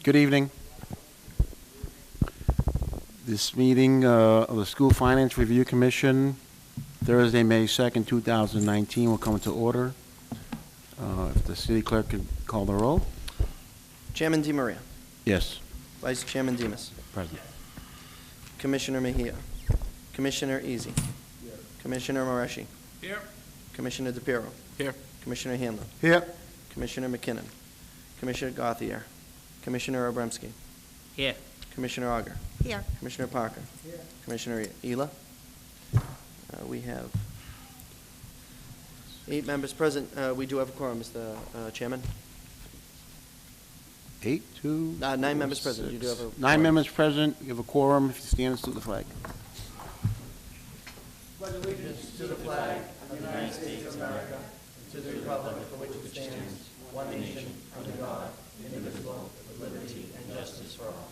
Good evening. This meeting of the School Finance Review Commission, Thursday, May 2nd, 2019, will come to order. If the city clerk could call the roll. Chairman DiMaria. Yes. Vice Chairman Demas. Present. Commissioner Mejia. Commissioner Easy. Here. Commissioner Mareshi. Here. Commissioner DePiero. Here. Commissioner Hanlon. Here. Commissioner McKinnon. Commissioner Gauthier. Commissioner Obremski. Here. Commissioner Auger. Here. Commissioner Parker. Here. Commissioner Ela. We have 8 members present. We do have a quorum, Mr. Chairman. 8, 2, 9 members present. 6. You do have a 9 quorum. members present. You have a quorum. If you stand and salute the flag. Pledge allegiance to the flag of the United States of America, to the republic for which it stands, one nation, under God, indivisible, with liberty and justice for all.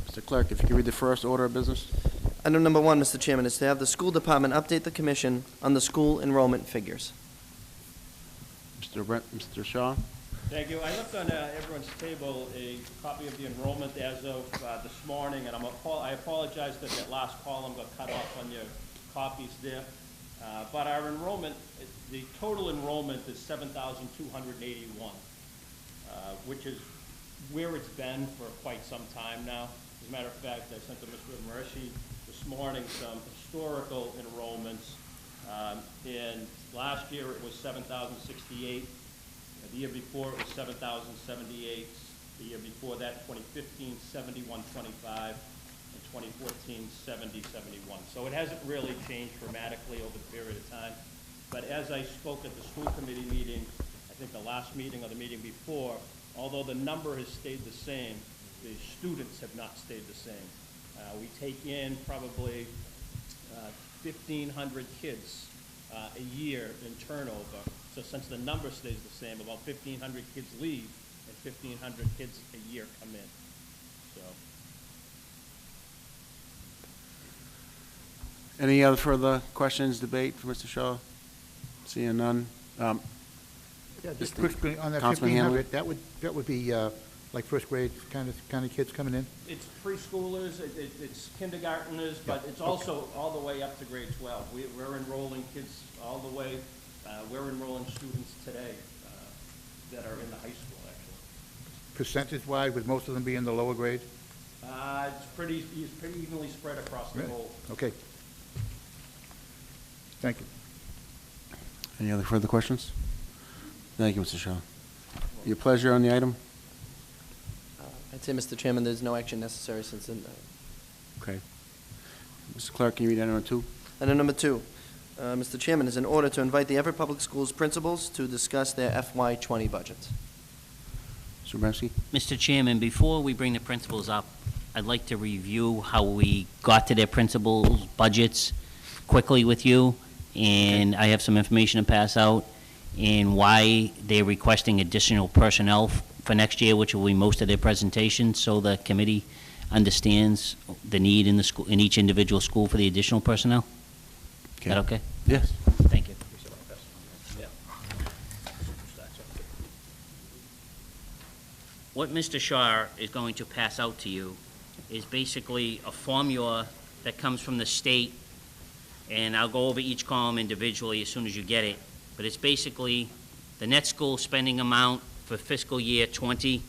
Mr. Clerk, if you could read the first order of business. Item number 1, Mr. Chairman, is to have the school department update the commission on the school enrollment figures. Mr. Shaw. Thank you. I left on everyone's table a copy of the enrollment as of this morning, and I apologize that that last column got cut off on your copies there. But our enrollment, the total enrollment is 7,281, which is where it's been for quite some time now. As a matter of fact, I sent to Mr. Mareshi this morning some historical enrollments. And last year it was 7,068. The year before it was 7,078. The year before that, 2015, 7,125. And 2014, 70,71. So it hasn't really changed dramatically over the period of time. But as I spoke at the school committee meeting, I think the last meeting or the meeting before, although the number has stayed the same, the students have not stayed the same. We take in probably 1,500 kids a year in turnover. So since the number stays the same, about 1,500 kids leave and 1,500 kids a year come in. So. Any other further questions, debate for Mr. Shaw? Seeing none. Yeah, just quickly on that Councilman Hanlon? 1,500, that would be like first grade kind of kids coming in? It's preschoolers, it's kindergarteners, but it's also all the way up to grade 12. We're enrolling kids all the way, we're enrolling students today that are in the high school, actually. Percentage-wise, would most of them be in the lower grade? It's pretty evenly spread across the Really? whole. Okay. Thank you. Any other further questions? Thank you, Mr. Shaw. Your pleasure on the item? I'd say, Mr. Chairman, there's no action necessary since. Okay. Mr. Clerk, can you read item number 2? Item number 2, Mr. Chairman, is in order to invite the Everett Public Schools principals to discuss their FY20 budgets. Mr. Obremski? Mr. Chairman, before we bring the principals up, I'd like to review how we got to their principals' budgets quickly with you, and I have some information to pass out, and why they're requesting additional personnel for next year, which will be most of their presentation, so the committee understands the need in the school, in each individual school for the additional personnel. Is that okay? Yes. Thank you. What Mr. Shaw is going to pass out to you is basically a formula that comes from the state, and I'll go over each column individually as soon as you get it, but it's basically the net school spending amount for fiscal year 20,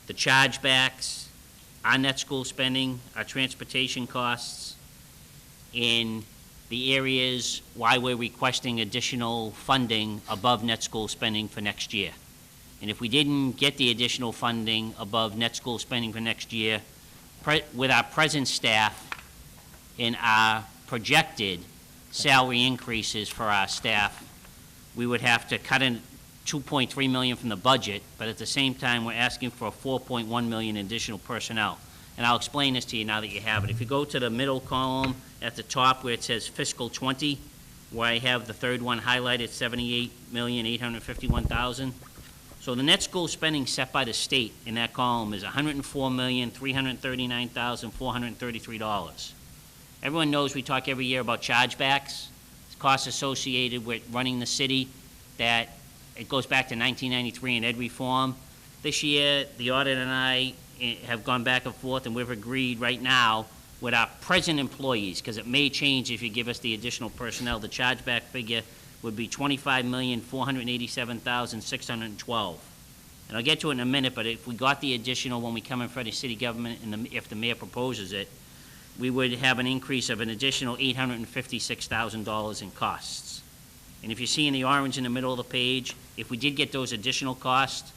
the chargebacks, our net school spending, our transportation costs, in the areas why we're requesting additional funding above net school spending for next year. And if we didn't get the additional funding above net school spending for next year, with our present staff and our projected salary increases for our staff, we would have to cut in $2.3 million from the budget, but at the same time, we're asking for $4.1 million additional personnel. And I'll explain this to you now that you have it. If you go to the middle column at the top where it says fiscal 20, where I have the third one highlighted, $78,851,000. So the net school spending set by the state in that column is $104,339,433. Everyone knows we talk every year about chargebacks, costs associated with running the city, that it goes back to 1993 in ed reform. This year, the audit and I have gone back and forth, and we've agreed right now with our present employees, because it may change if you give us the additional personnel, the chargeback figure would be $25,487,612. And I'll get to it in a minute, but if we got the additional when we come in front of city government, and if the mayor proposes it, we would have an increase of an additional $856,000 in costs. And if you see in the orange in the middle of the page, if we did get those additional costs,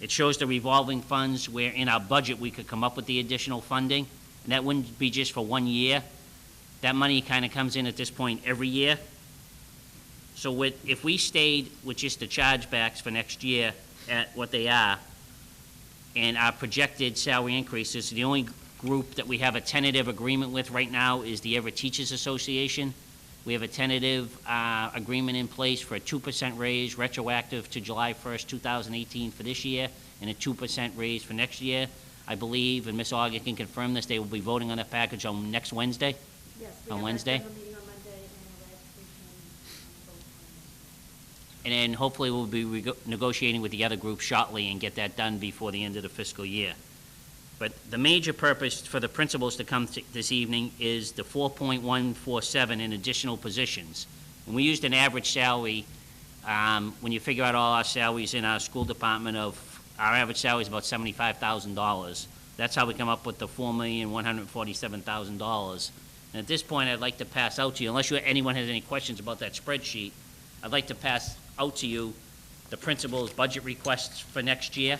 it shows the revolving funds where in our budget we could come up with the additional funding, and that wouldn't be just for 1 year. That money kind of comes in at this point every year. So if we stayed with just the chargebacks for next year at what they are, and our projected salary increases, the only group that we have a tentative agreement with right now is the Everett Teachers Association. We have a tentative agreement in place for a 2% raise retroactive to July 1st, 2018 for this year, and a 2% raise for next year. I believe, and Ms. Auger can confirm this, they will be voting on that package on next Wednesday? Yes, On we Wednesday? have a meeting on Monday, and we'll vote And then hopefully we'll be negotiating with the other group shortly and get that done before the end of the fiscal year. But the major purpose for the principals to come this evening is the 4.147 in additional positions. And we used an average salary, when you figure out all our salaries in our school department our average salary is about $75,000. That's how we come up with the $4,147,000. And at this point, I'd like to pass out to you, unless anyone has any questions about that spreadsheet, I'd like to pass out to you the principal's budget requests for next year,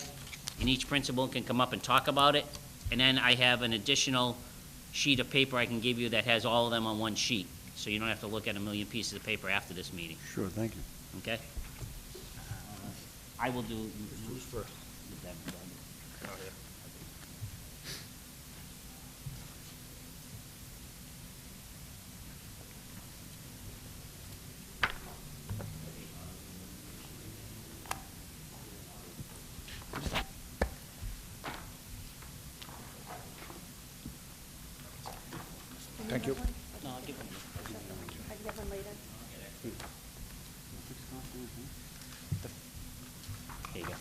and each principal can come up and talk about it. And then I have an additional sheet of paper I can give you that has all of them on one sheet, so you don't have to look at a million pieces of paper after this meeting, Sure, thank you. okay? I will do... Who's first? Thank you. No, I'll give them. I can get one later. There you go.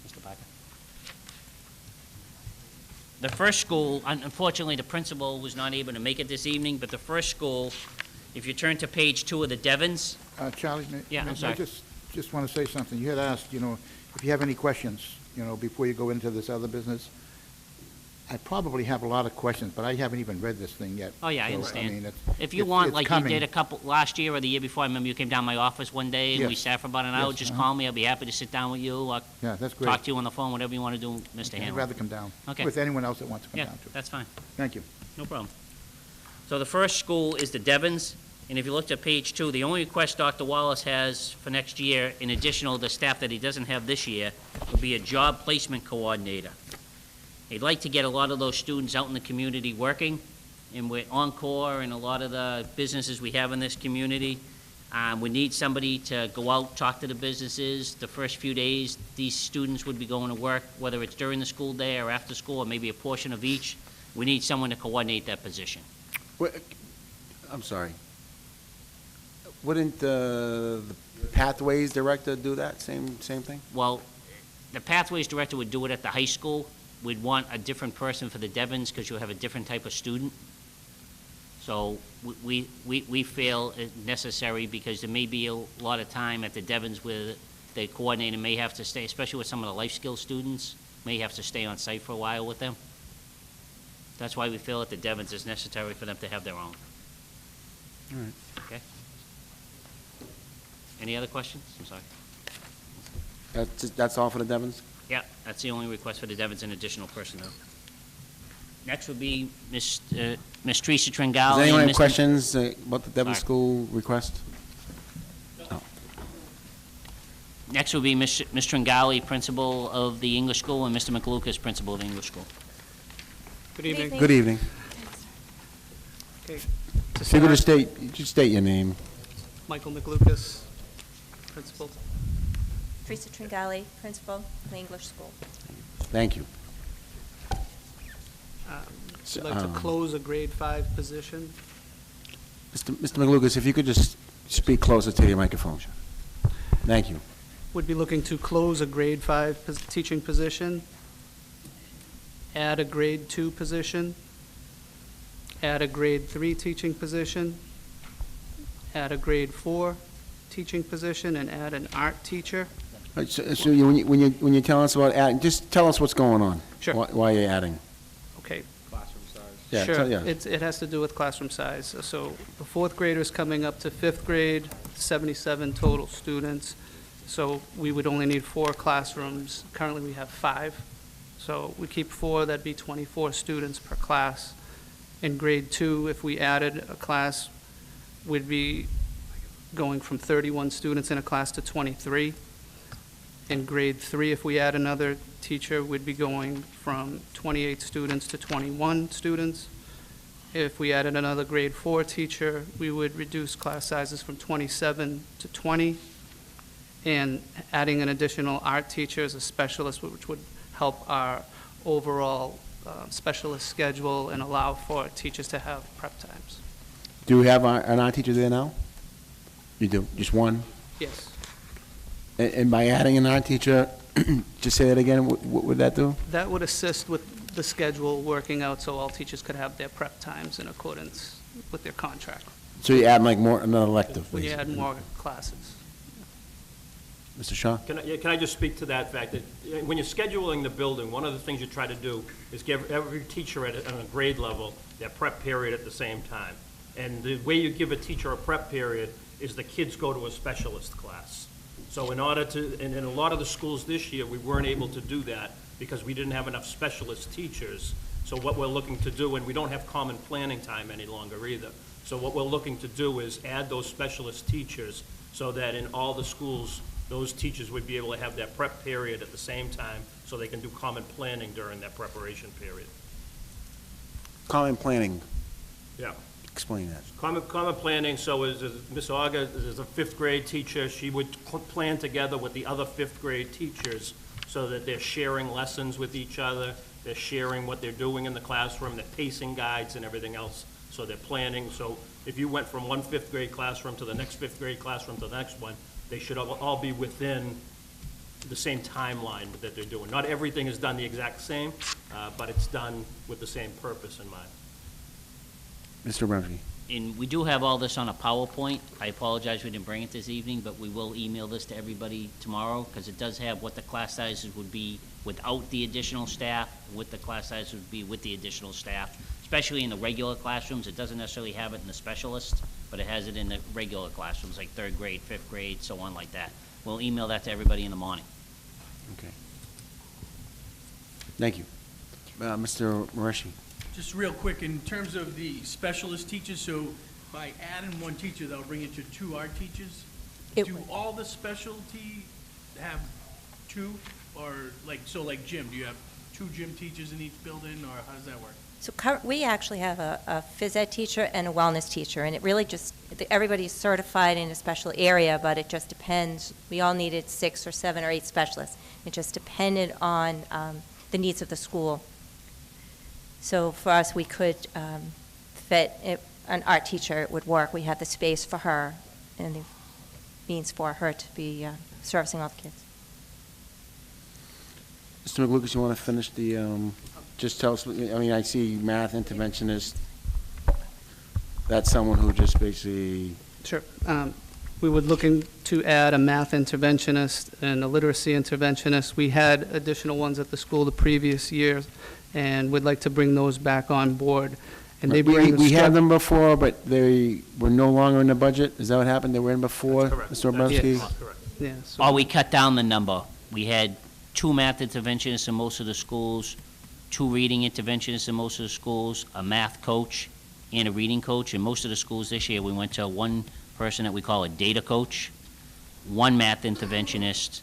Mr. Parker. The first school, unfortunately, the principal was not able to make it this evening, but the first school, if you turn to page 2 of the Devons, Charlie, Yeah, I'm sorry. I just want to say something. You had asked, if you have any questions, before you go into this other business. I probably have a lot of questions, but I haven't even read this thing yet. Oh, yeah, I So, understand. mean, if you it's want, like you coming. did a couple, last year or the year before, I remember you came down my office one day and we Yes. sat for about an hour, Yes, just uh-huh. call me, I'll be happy to sit down with you, or Yeah, that's great. talk to you on the phone, whatever you want to do, Mr. I'd Hanlon. rather come down. Okay. With anyone else that wants to come Yeah, down, too. that's fine. Thank you. No problem. So the first school is the Devons, and if you looked at page 2, the only request Dr. Wallace has for next year, in addition to the staff that he doesn't have this year, would be a job placement coordinator. He'd like to get a lot of those students out in the community working, and with Encore and a lot of the businesses we have in this community, we need somebody to go out, talk to the businesses. The first few days, these students would be going to work, whether it's during the school day or after school, or maybe a portion of each. We need someone to coordinate that position. I'm sorry. Wouldn't the Pathways Director do that, same thing? Well, the Pathways Director would do it at the high school. We'd want a different person for the Devons because you'll have a different type of student. So we feel it necessary because there may be a lot of time at the Devons where the coordinator may have to stay, especially with some of the life skills students, may have to stay on site for a while with them. That's why we feel at the Devons it's necessary for them to have their own. All right. Okay? Any other questions? I'm sorry. That's all for the Devons? Yeah, that's the only request for the Devons and additional personnel. Next would be Ms. Teresa Tringali. Does anyone and have Mr. questions about the Devon Sorry. School request? Next would be Ms. Tringali, principal of the English school, and Mr. McLucas, principal of the English school. Good evening. Good evening. Okay. To If you could start, just state your name. Michael McLucas, principal. Teresa Tringali, principal of the English school. Thank you. We'd like to close a grade 5 position. Mr. McLucas, if you could just speak closer to your microphone. Thank you. Would be looking to close a grade 5 teaching position, add a grade 2 position, add a grade 3 teaching position, add a grade 4 teaching position, and add an art teacher. All right, so when you tell us about adding, just tell us what's going on. Sure. Why you're adding. Okay, Classroom size. Yeah, sure. yeah. It has to do with classroom size. So the fourth graders coming up to fifth grade, 77 total students. So we would only need 4 classrooms. Currently, we have 5. So we keep 4, that'd be 24 students per class. In grade 2, if we added a class, we'd be going from 31 students in a class to 23. In grade 3, if we add another teacher, we'd be going from 28 students to 21 students. If we added another grade 4 teacher, we would reduce class sizes from 27 to 20. And adding an additional art teacher as a specialist, which would help our overall specialist schedule and allow for teachers to have prep times. Do you have an art teacher there now? You do, just one? Yes. And by adding an art teacher, just say that again, what would that do? That would assist with the schedule working out so all teachers could have their prep times in accordance with their contract. So you add like another elective, When you add basically. more classes. Mr. Shaw? Can I just speak to that fact, that when you're scheduling the building, one of the things you try to do is give every teacher on a grade level their prep period at the same time. And the way you give a teacher a prep period is the kids go to a specialist class. So in order to, and in a lot of the schools this year, we weren't able to do that because we didn't have enough specialist teachers. So what we're looking to do, and we don't have common planning time any longer either. So what we're looking to do is add those specialist teachers so that in all the schools, those teachers would be able to have that prep period at the same time so they can do common planning during that preparation period. Common planning, Yeah. explain that. Common planning, so is Ms. Auger is a fifth grade teacher, she would plan together with the other fifth grade teachers so that they're sharing lessons with each other, they're sharing what they're doing in the classroom, they're pacing guides and everything else, so they're planning. So if you went from one fifth grade classroom to the next fifth grade classroom to the next one, they should all be within the same timeline that they're doing. Not everything is done the exact same, but it's done with the same purpose in mind. Mr. Rumsey? And we do have all this on a PowerPoint. I apologize we didn't bring it this evening, but we will email this to everybody tomorrow, because it does have what the class sizes would be without the additional staff, what the class sizes would be with the additional staff, especially in the regular classrooms. It doesn't necessarily have it in the specialists, but it has it in the regular classrooms, like third grade, fifth grade, so on like that. We'll email that to everybody in the morning. Okay. Thank you. Mr. Mareshi? Just real quick, in terms of the specialist teachers, so by adding one teacher, that'll bring it to 2 art teachers? It Do would. all the specialty have 2, or like gym, do you have 2 gym teachers in each building, or how does that work? So we actually have a phys ed teacher and a wellness teacher, and it really just, everybody's certified in a special area, but it just depends. We all needed 6 or 7 or 8 specialists. It just depended on the needs of the school. So for us, we could fit an art teacher, it would work. We had the space for her and the means for her to be servicing all the kids. Mr. McLucas, you want to finish the, just tell us, I mean, I see math interventionist. That's someone who just basically, Sure. We were looking to add a math interventionist and a literacy interventionist. We had additional ones at the school the previous year, and we'd like to bring those back on board. And they bring we had them before, but they were no longer in the budget? Is that what happened? They were in before, That's Mr. correct. Obrowski? That's correct. Yeah, so Or we cut down the number. We had 2 math interventionists in most of the schools, 2 reading interventionists in most of the schools, a math coach, and a reading coach. In most of the schools this year, we went to 1 person that we call a data coach, 1 math interventionist,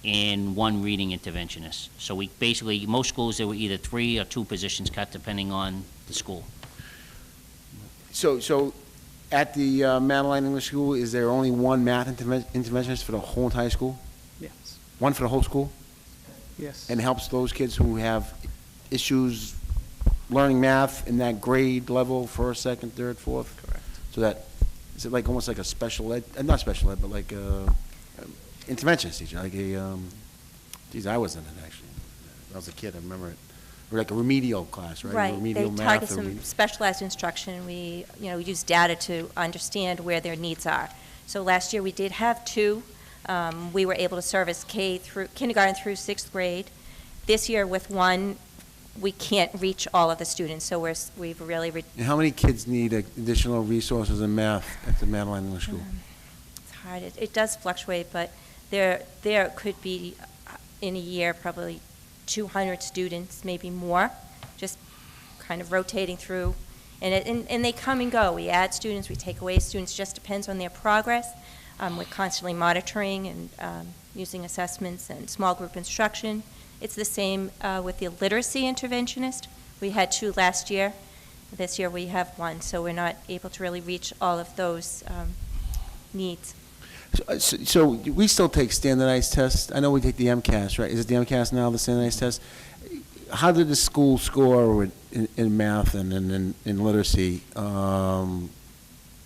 and 1 reading interventionist. So we basically, most schools, there were either 3 or 2 positions cut depending on the school. So at the Madeline English School, is there only 1 math interventionist for the whole entire school? yes, 1 for the whole school? yes. And helps those kids who have issues learning math in that grade level, 1st, 2nd, 3rd, 4th? Correct. So that, is it like, almost like a special ed, not special ed, but like interventionist teacher, like a, geez, I was in it, actually. When I was a kid, I remember it. Or like a remedial class, right? Right, Remedial they math target or some specialized instruction. We, use data to understand where their needs are. So last year, we did have 2. We were able to service kindergarten through 6th grade. This year, with 1, we can't reach all of the students, so we've really And how many kids need additional resources in math at the Madeline English School? It's hard. It does fluctuate, but there could be, in a year, probably 200 students, maybe more, just kind of rotating through. And they come and go. We add students, we take away students, just depends on their progress. We're constantly monitoring and using assessments and small group instruction. It's the same with the literacy interventionist. We had 2 last year. This year we have 1, so we're not able to really reach all of those needs. So we still take standardized tests. I know we take the MCAS, right? Is it the MCAS now, the standardized test? How did the school score in math and in literacy? How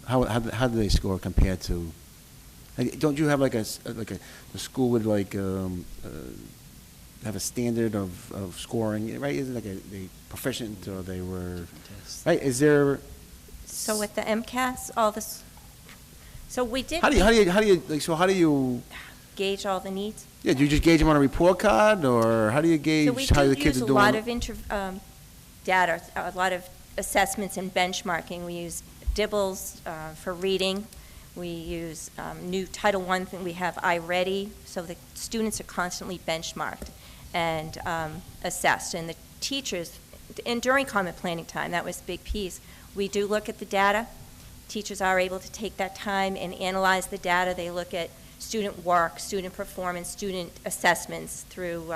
do they score compared to? Like, don't you have like the school would like have a standard of scoring, right? Is it like they proficient or they were, right? Is there? So with the MCAS, all this, so we did. How do you gauge all the needs? Yeah, do you just gauge them on a report card, or how do you gauge how the kids are doing? So we do use a lot of data, a lot of assessments and benchmarking. We use DIBELS for reading. We use new Title I thing. We have iReady, so the students are constantly benchmarked and assessed. And the teachers, and during common planning time, that was a big piece. We do look at the data. Teachers are able to take that time and analyze the data. They look at student work, student performance, student assessments through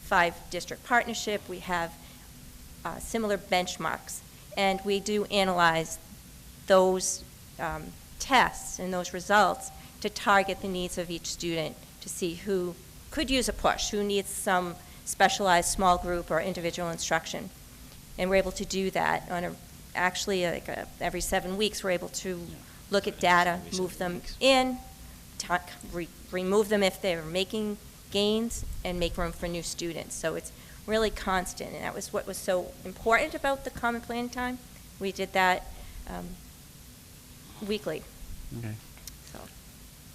5-district partnership. We have similar benchmarks. And we do analyze those tests and those results to target the needs of each student to see who could use a push, who needs some specialized small group or individual instruction. And we're able to do that on every 7 weeks. We're able to look at data, move them in, remove them if they're making gains, and make room for new students. So it's really constant, and that was what was so important about the common planning time. We did that weekly. Okay.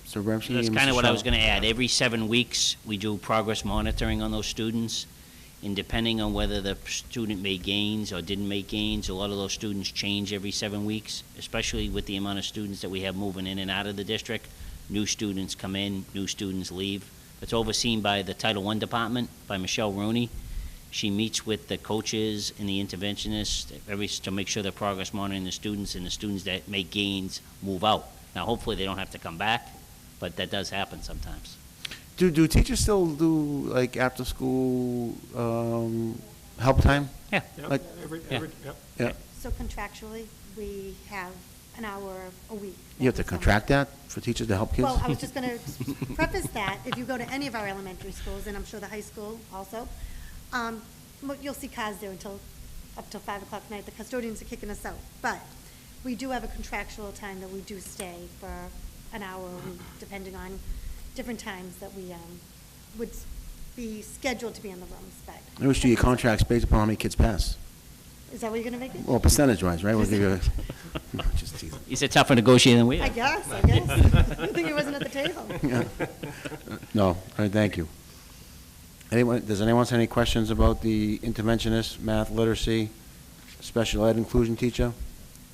So Remsky, That's and kind Mr. of what I was Shaw. going to add. Every 7 weeks, we do progress monitoring on those students, and depending on whether the student made gains or didn't make gains, a lot of those students change every 7 weeks, especially with the amount of students that we have moving in and out of the district. New students come in, new students leave. It's overseen by the Title I department, by Michelle Rooney. She meets with the coaches and the interventionists to make sure they're progress monitoring the students, and the students that make gains move out. Now, hopefully, they don't have to come back, but that does happen sometimes. Do teachers still do like after school help time? Yeah. Like, yeah. So contractually, we have an hour a week. You have to contract that for teachers to help kids? Well, I was just going to preface that. If you go to any of our elementary schools, and I'm sure the high school also, you'll see cars there up till 5 o'clock at night. The custodians are kicking us out. But we do have a contractual time that we do stay for an hour a week, depending on different times that we would be scheduled to be in the rooms. But I wish do your contracts based upon how many kids pass. is that what you're going to make it? Well, percentage-wise, right? We'll give you no, just teasing. He's a tougher negotiator than we I are. guess. I didn't think he wasn't at the table. No, all right, thank you. Does anyone have any questions about the interventionist, math, literacy, special ed inclusion teacher?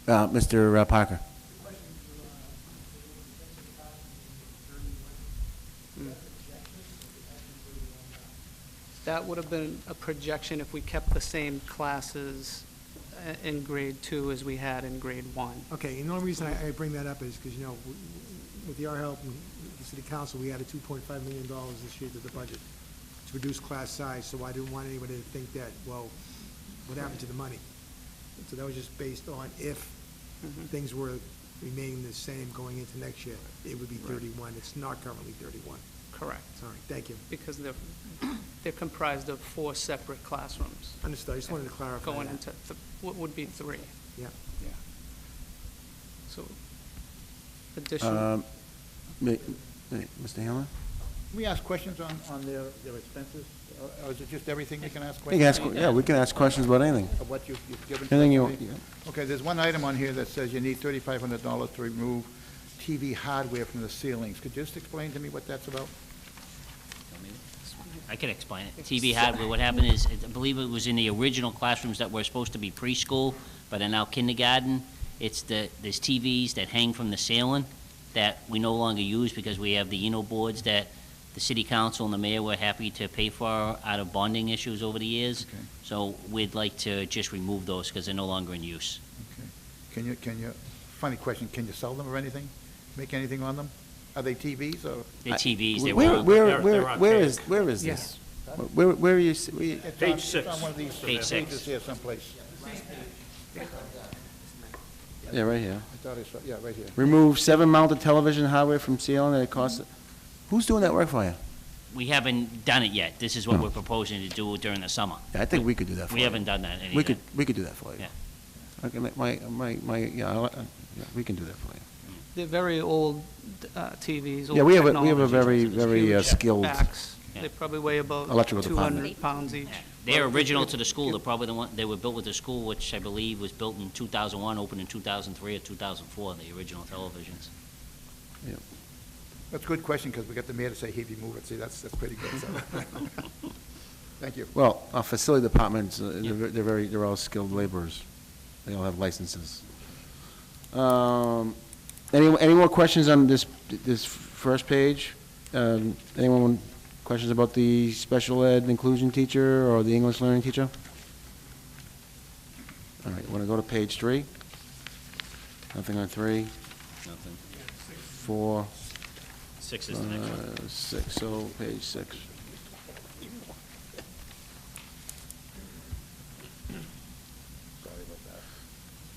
Mr. Parker. That would have been a projection if we kept the same classes in grade 2 as we had in grade 1. Okay, and the only reason I bring that up is because, with our help and the city council, we added $2.5 million this year to the budget to reduce class size, so I didn't want anybody to think that, well, what happened to the money? So that was just based on if things were remaining the same going into next year, it would be 31. It's not currently 31. Correct. Sorry, thank you. Because they're comprised of 4 separate classrooms Understood, I just wanted to clarify going that. into what would be 3. Yeah. Yeah. So additional, Mr. Hamlin? Can we ask questions on their expenses? Or is it just everything we can ask You questions? can ask, yeah, we can ask questions about anything. Of what you've given? to Anything us you, already? Okay, there's one item on here that says you need $3,500 to remove TV hardware from the ceilings. Could you just explain to me what that's about? I can explain it. TV hardware, what happened is, I believe it was in the original classrooms that were supposed to be preschool, but are now kindergarten. There's TVs that hang from the ceiling that we no longer use because we have the boards that the city council and the mayor were happy to pay for out of bonding issues over the years. Okay. So we'd like to just remove those because they're no longer in use. Okay. Can you, funny question, can you sell them or anything? Make anything on them? Are they TVs or? They're TVs, they Where, were. where is this? Where are you, It's on- It's on one of these. Page 6. pages here someplace. yeah, right here. I thought I saw, yeah, right here. Remove 7 mounted television hardware from ceiling that it costs, who's doing that work for you? We haven't done it yet. This is what No. we're proposing to do during the summer. Yeah, I think we could do that for you. We haven't done that any We of that. could do that for you. Yeah. Okay, yeah, we can do that for you. They're very old TVs, old Yeah, we have a technology. very Huge skilled, backs. Yeah. They probably weigh about Electrical department. 200 pounds each. They're original to the school. They're probably the one, they were built with the school, which I believe was built in 2001, opened in 2003 or 2004, the original televisions. That's a good question, because we got the mayor to say he'd remove it. See, that's pretty good, so. Thank you. well, our facility departments, they're all skilled laborers. They all have licenses. Any more questions on this first page? Anyone, questions about the special ed inclusion teacher or the English learning teacher? All right, want to go to page 3? Nothing on 3, Nothing. 4, 6 is the next one. 6, so page 6.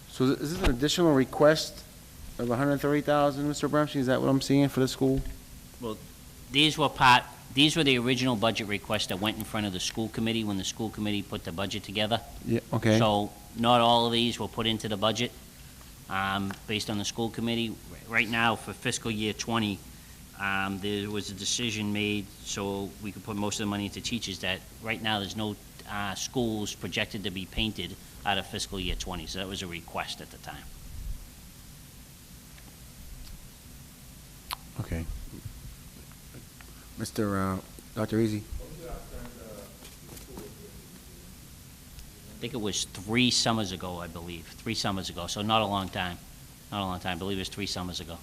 So is this an additional request of $130,000, Mr. Abramsky? Is that what I'm seeing for the school? These were the original budget requests that went in front of the school committee when the school committee put the budget together. Yeah, okay. So not all of these were put into the budget based on the school committee. Right now, for fiscal year '20, there was a decision made so we could put most of the money into teachers that right now there's no schools projected to be painted out of fiscal year '20. So that was a request at the time. Okay. Dr. Easy? I think it was 3 summers ago, I believe. 3 summers ago, so not a long time. Not a long time. I believe it was 3 summers ago.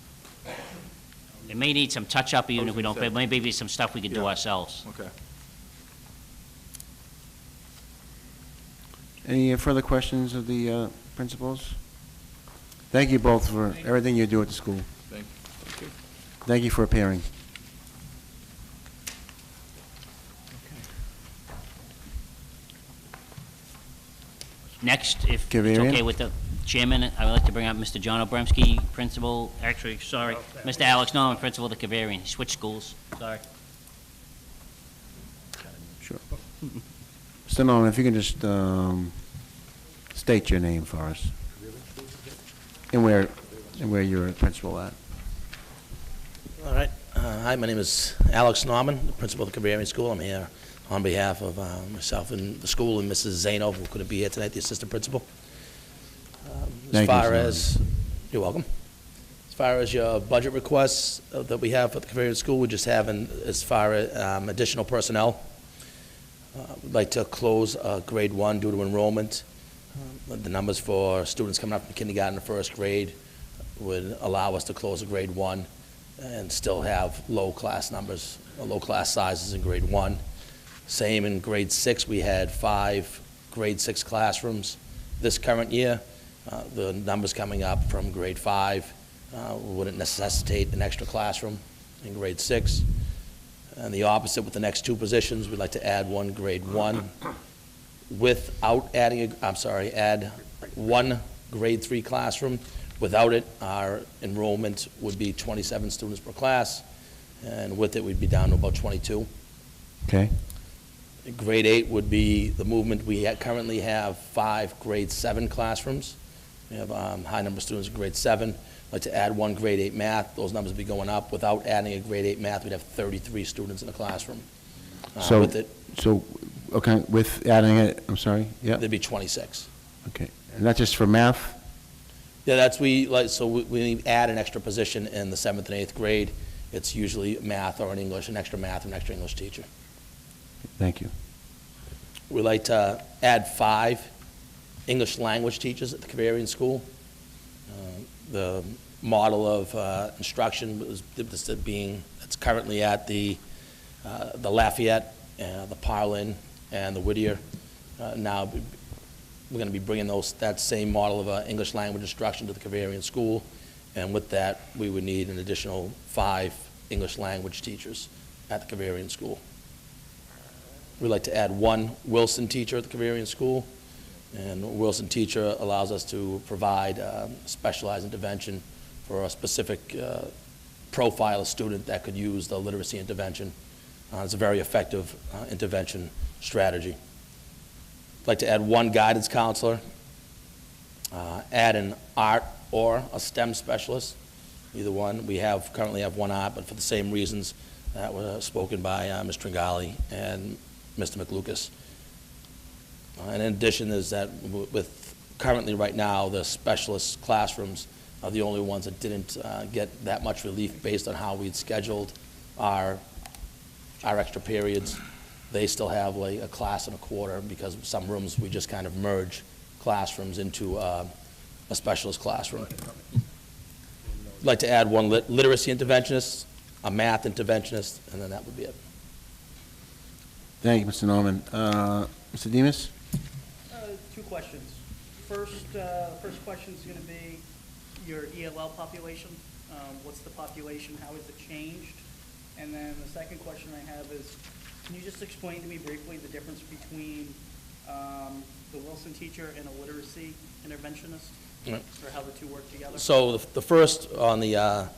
It may need some touch-up even if we don't pay. Maybe some stuff we could do ourselves. Okay. Any further questions of the principals? Thank you both for everything you do at the school. Thank you. Thank you for appearing. Next, if it's Kavarian? okay with the chairman, I would like to bring up Mr. John Obremski, principal, actually, sorry, Mr. Alex Norman, principal of the Kavarian. He switched schools, sorry. Sure. Mr. Norman, if you can just state your name for us. And where you're a principal at. All right. Hi, my name is Alex Norman, the principal of the Kavarian School. I'm here on behalf of myself and the school and Mrs. Zano, who couldn't be here tonight, the assistant principal. Thank you, You're welcome. As far as your budget requests that we have for the Kavarian School, we just have as far as additional personnel. We'd like to close grade 1 due to enrollment. The numbers for students coming up from kindergarten to first grade would allow us to close a grade 1 and still have low class numbers, low class sizes in grade 1. Same in grade 6, we had 5 grade 6 classrooms. This current year, the numbers coming up from grade 5 wouldn't necessitate an extra classroom in grade 6. And the opposite with the next 2 positions, we'd like to add 1 grade 1 without adding, add 1 grade 3 classroom. Without it, our enrollment would be 27 students per class, and with it, we'd be down to about 22. Okay. Grade 8 would be the movement. We currently have 5 grade 7 classrooms. We have a high number of students in grade 7. I'd like to add one grade 8 math. Those numbers would be going up. Without adding a grade 8 math, we'd have 33 students in the classroom. So, With it, okay, with adding it, I'm sorry, yeah, there'd be 26. okay. And that's just for math? Yeah, so we add an extra position in the 7th and 8th grade. It's usually math or an English, an extra math, an extra English teacher. Thank you. We'd like to add 5 English language teachers at the Cavarian School. The model of instruction is it's currently at the Lafayette, the Parlin, and the Whittier. Now, we're going to be bringing that same model of English language instruction to the Cavarian School, and with that, we would need an additional 5 English language teachers at the Cavarian School. We'd like to add 1 Wilson teacher at the Cavarian School, and a Wilson teacher allows us to provide specialized intervention for a specific profile of student that could use the literacy intervention. It's a very effective intervention strategy. I'd like to add 1 guidance counselor, add an art or a STEM specialist, either one. We currently have 1 art, but for the same reasons that were spoken by Ms. Tringali and Mr. McLucas. And in addition is that with currently right now, the specialist classrooms are the only ones that didn't get that much relief based on how we'd scheduled our extra periods. They still have like a class and a quarter because some rooms we just kind of merge classrooms into a specialist classroom. I'd like to add 1 literacy interventionist, a math interventionist, and then that would be it. Thank you, Mr. Norman. Mr. Demus? 2 questions. First question is going to be your ELL population. What's the population? How has it changed? And then the second question I have is, can you just explain to me briefly the difference between the Wilson teacher and a literacy interventionist, or how the 2 work together? So the first on the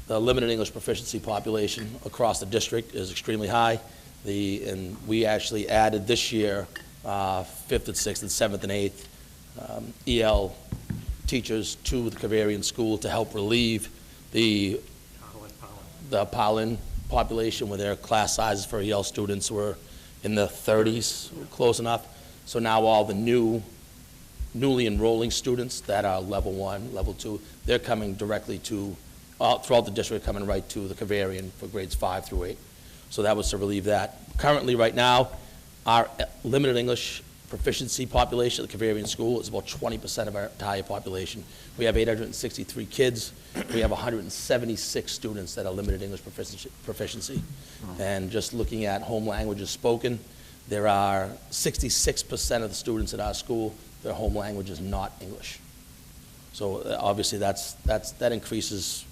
limited English proficiency population across the district is extremely high. And we actually added this year 5th and 6th and 7th and 8th EL teachers to the Cavarian School to help relieve the Pollen population, where their class sizes for EL students were in the 30s, close enough. So now all the newly enrolling students that are level 1, level 2, they're coming directly throughout the district, coming right to the Cavarian for grades 5 through 8. So that was to relieve that. Currently, right now, our limited English proficiency population at the Cavarian School is about 20% of our entire population. We have 863 kids. We have 176 students that are limited English proficiency. And just looking at home languages spoken, there are 66% of the students at our school, their home language is not English. So obviously that increases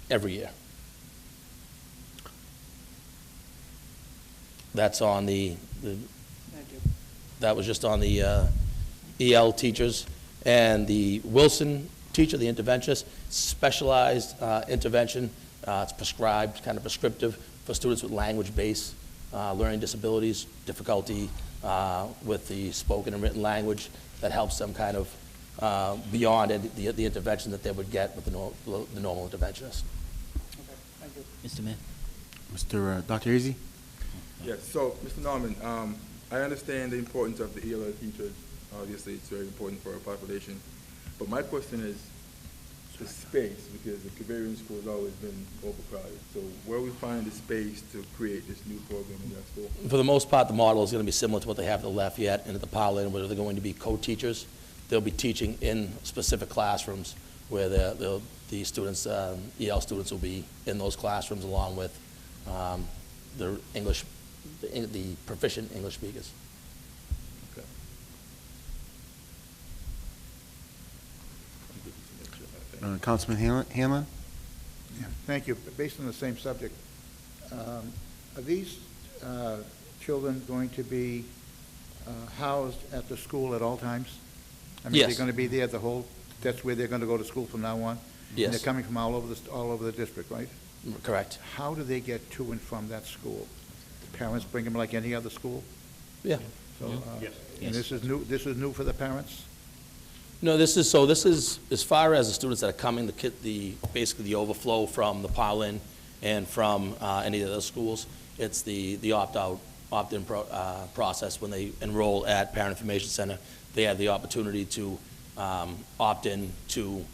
every year. That's on Thank you. that was just on the EL teachers. And the Wilson teacher, the interventionist, specialized intervention. It's prescribed, kind of prescriptive for students with language-based learning disabilities, difficulty with the spoken and written language, that helps them kind of beyond the intervention that they would get with the normal interventionist. Okay, thank you. Mr. Mayor? Mr. Dr. Easy? Yes, so, Mr. Norman, I understand the importance of the ELL teachers. Obviously, it's very important for our population. But my question is the space, because the Cavarian School has always been overcrowded. So where we find the space to create this new program in that school? For the most part, the model is going to be similar to what they have at the Lafayette and at the Parlin, where they're going to be co-teachers. They'll be teaching in specific classrooms where the students, EL students will be in those classrooms along with the proficient English speakers. Okay. Councilman Hanlon? Yeah, thank you. Based on the same subject, are these children going to be housed at the school at all times? I mean, Yes. they're going to be there that's where they're going to go to school from now on? Yes. And they're coming from all over the district, right? Correct. How do they get to and from that school? The parents bring them like any other school? Yeah. So, Yes. and this is new for the parents? No, this is, as far as the students that are coming, basically the overflow from the Parlin and from any of the schools, it's the opt-out, opt-in process. When they enroll at Parent Information Center, they have the opportunity to opt in to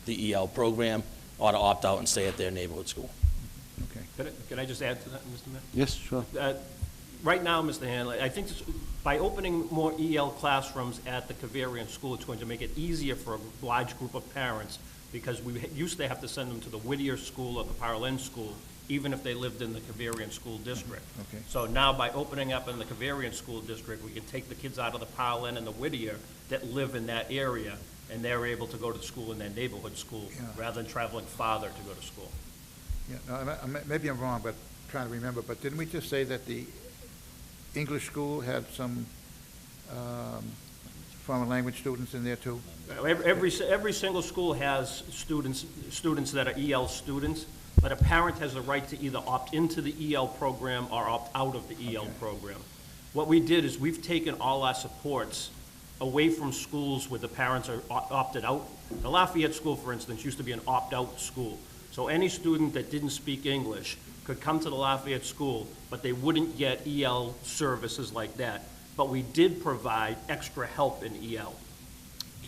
the EL program or to opt out and stay at their neighborhood school. Okay. Can I just add to that, Mr. Mayor? Yes, sure. Right now, Mr. Hanley, I think by opening more EL classrooms at the Cavarian School, it's going to make it easier for a large group of parents, because we used to have to send them to the Whittier School or the Parlin School, even if they lived in the Cavarian School District. Okay. So now, by opening up in the Cavarian School District, we can take the kids out of the Parlin and the Whittier that live in that area, and they're able to go to school in their neighborhood school, Yeah. rather than traveling farther to go to school. Yeah, no, maybe I'm wrong, but trying to remember, but didn't we just say that the English school had some foreign language students in there too? Every single school has students that are EL students, but a parent has the right to either opt into the EL program or opt out of the EL program. What we did is we've taken all our supports away from schools where the parents are opted out. The Lafayette School, for instance, used to be an opt-out school. So any student that didn't speak English could come to the Lafayette School, but they wouldn't get EL services like that. But we did provide extra help in EL.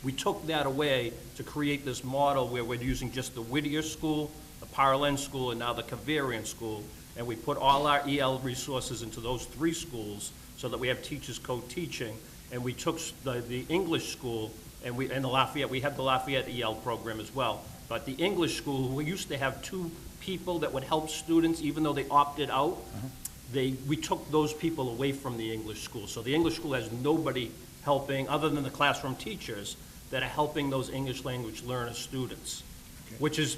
We took that away to create this model where we're using just the Whittier School, the Parlin School, and now the Cavarian School, and we put all our EL resources into those 3 schools so that we have teachers co-teaching, and we took the English school, and the Lafayette, we have the Lafayette EL program as well, but the English school, we used to have 2 people that would help students, even though they opted out. We took those people away from the English school. So the English school has nobody helping, other than the classroom teachers, that are helping those English language learner students, which is,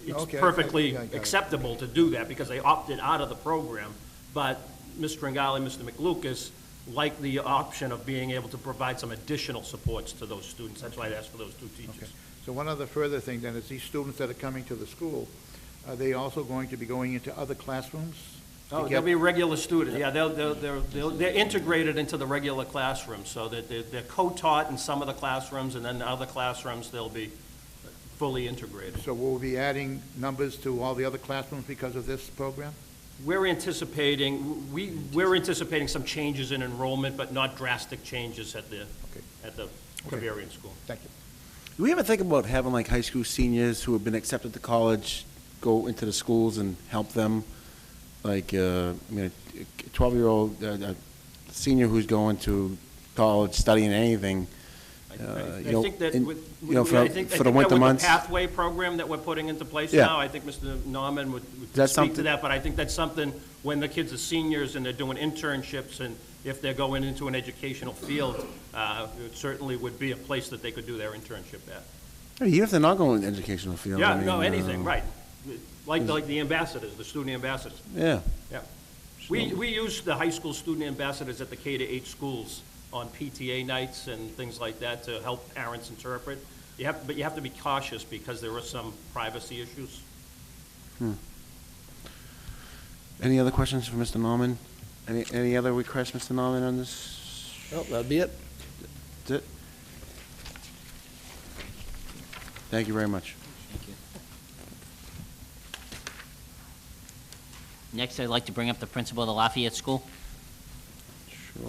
it's Okay, perfectly I got it. acceptable to do that, because they opted out of the program. But Ms. Stringali, Mr. McLucas like the option of being able to provide some additional supports to those students. That's why I asked for those 2 teachers. Okay. So one other further thing then is these students that are coming to the school, are they also going to be going into other classrooms? to Oh, get- they'll be regular students, yeah, they're integrated into the regular classroom, so that they're co-taught in some of the classrooms, and then in other classrooms, they'll be fully integrated. So we'll be adding numbers to all the other classrooms because of this program? We're anticipating some changes in enrollment, but not drastic changes at the Cavarian School. Thank you. Do we ever think about having like high school seniors who have been accepted to college go into the schools and help them? Like, I mean, a 12-year-old senior who's going to college studying anything, I you know, think that in- with, you know, I think for the that winter with months. the pathway program that we're putting into place Yeah. now, I think Mr. Norman would That's speak to something- that, but I think that's something, when the kids are seniors and they're doing internships, and if they're going into an educational field, it certainly would be a place that they could do their internship at. Hey, even if they're not going to educational field. I Yeah, no, mean, anything, right. Like the ambassadors, the student ambassadors. Yeah. Yeah. We use the high school student ambassadors at the K-8 schools on PTA nights and things like that to help parents interpret. But you have to be cautious because there are some privacy issues. Any other questions for Mr. Norman? Any other requests, Mr. Norman, on this? Well, that'd be it. That's it? Thank you very much. Thank you. Next, I'd like to bring up the principal of the Lafayette School. Sure.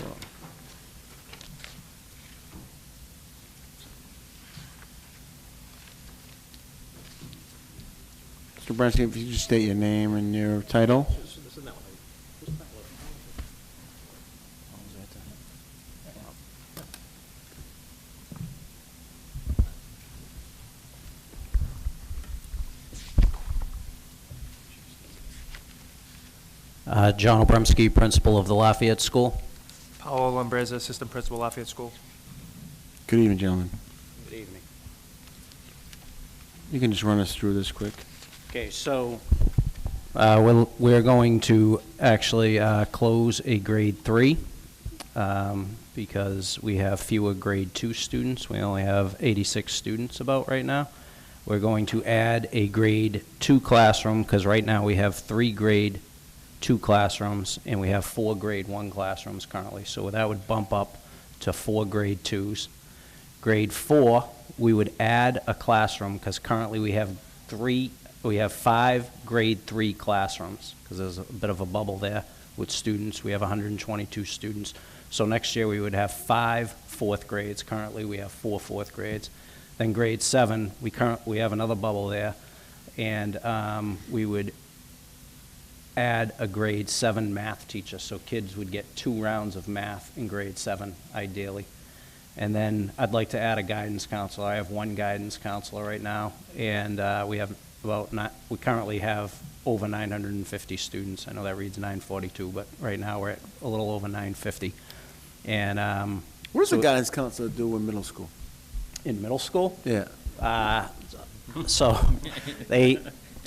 Mr. Bransky, if you could just state your name and your title. John Obremski, principal of the Lafayette School. Paolo Lambreza, assistant principal, Lafayette School. Good evening, gentlemen. Good evening. You can just run us through this quick. Okay, so we're going to actually close a grade 3 because we have fewer grade 2 students. We only have 86 students about right now. We're going to add a grade 2 classroom because right now we have 3 grade 2 classrooms and we have 4 grade 1 classrooms currently. So that would bump up to 4 grade 2s. Grade 4, we would add a classroom, because currently we have 5 grade 3 classrooms, because there's a bit of a bubble there with students. We have 122 students. So next year, we would have 5 fourth grades. Currently, we have 4 fourth grades. Then grade 7, we have another bubble there, and we would add a grade 7 math teacher, so kids would get 2 rounds of math in grade 7, ideally. And then I'd like to add a guidance counselor. I have 1 guidance counselor right now, and we currently have over 950 students. I know that reads 942, but right now we're at a little over 950. And What does the guidance counselor do in middle school? in middle school, Yeah. so they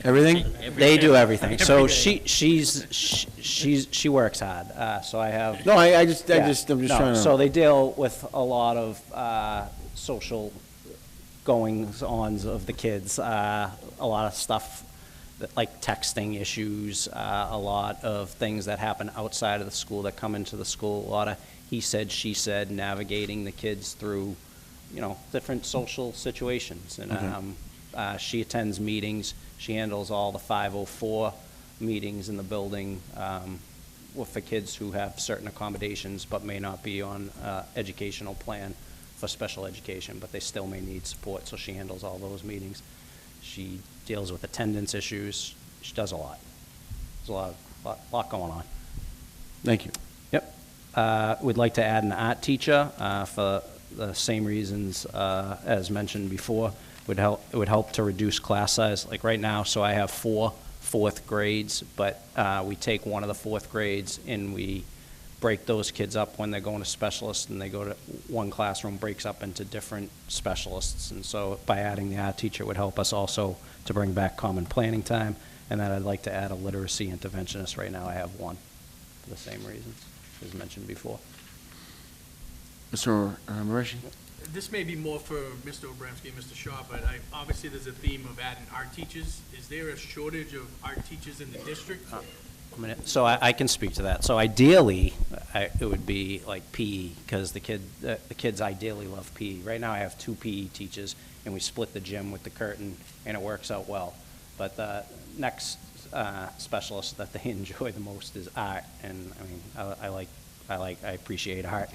Everything? they do everything. So she works hard. So I have. No, I'm just Yeah, trying no, to. So they deal with a lot of social goings-ons of the kids, a lot of stuff like texting issues, a lot of things that happen outside of the school that come into the school, a lot of he said, she said, navigating the kids through, different social situations. And she attends meetings. She handles all the 504 meetings in the building for kids who have certain accommodations but may not be on educational plan for special education, but they still may need support, so she handles all those meetings. She deals with attendance issues. She does a lot. There's a lot going on. Thank you. Yep. We'd like to add an art teacher for the same reasons as mentioned before. It would help to reduce class size. Like right now, so I have 4 fourth grades, but we take one of the fourth grades and we break those kids up when they're going to specialists, and they go to one classroom breaks up into different specialists. And so by adding the art teacher, it would help us also to bring back common planning time. And then I'd like to add a literacy interventionist. Right now I have 1 for the same reasons as mentioned before. Mr. Marashi? This may be more for Mr. Abramsky and Mr. Shaw, but obviously there's a theme of adding art teachers. Is there a shortage of art teachers in the district? So I can speak to that. So ideally, it would be like PE, because the kids ideally love PE. Right now I have 2 PE teachers, and we split the gym with the curtain, and it works out well. But the next specialist that they enjoy the most is art, and I mean, I appreciate art.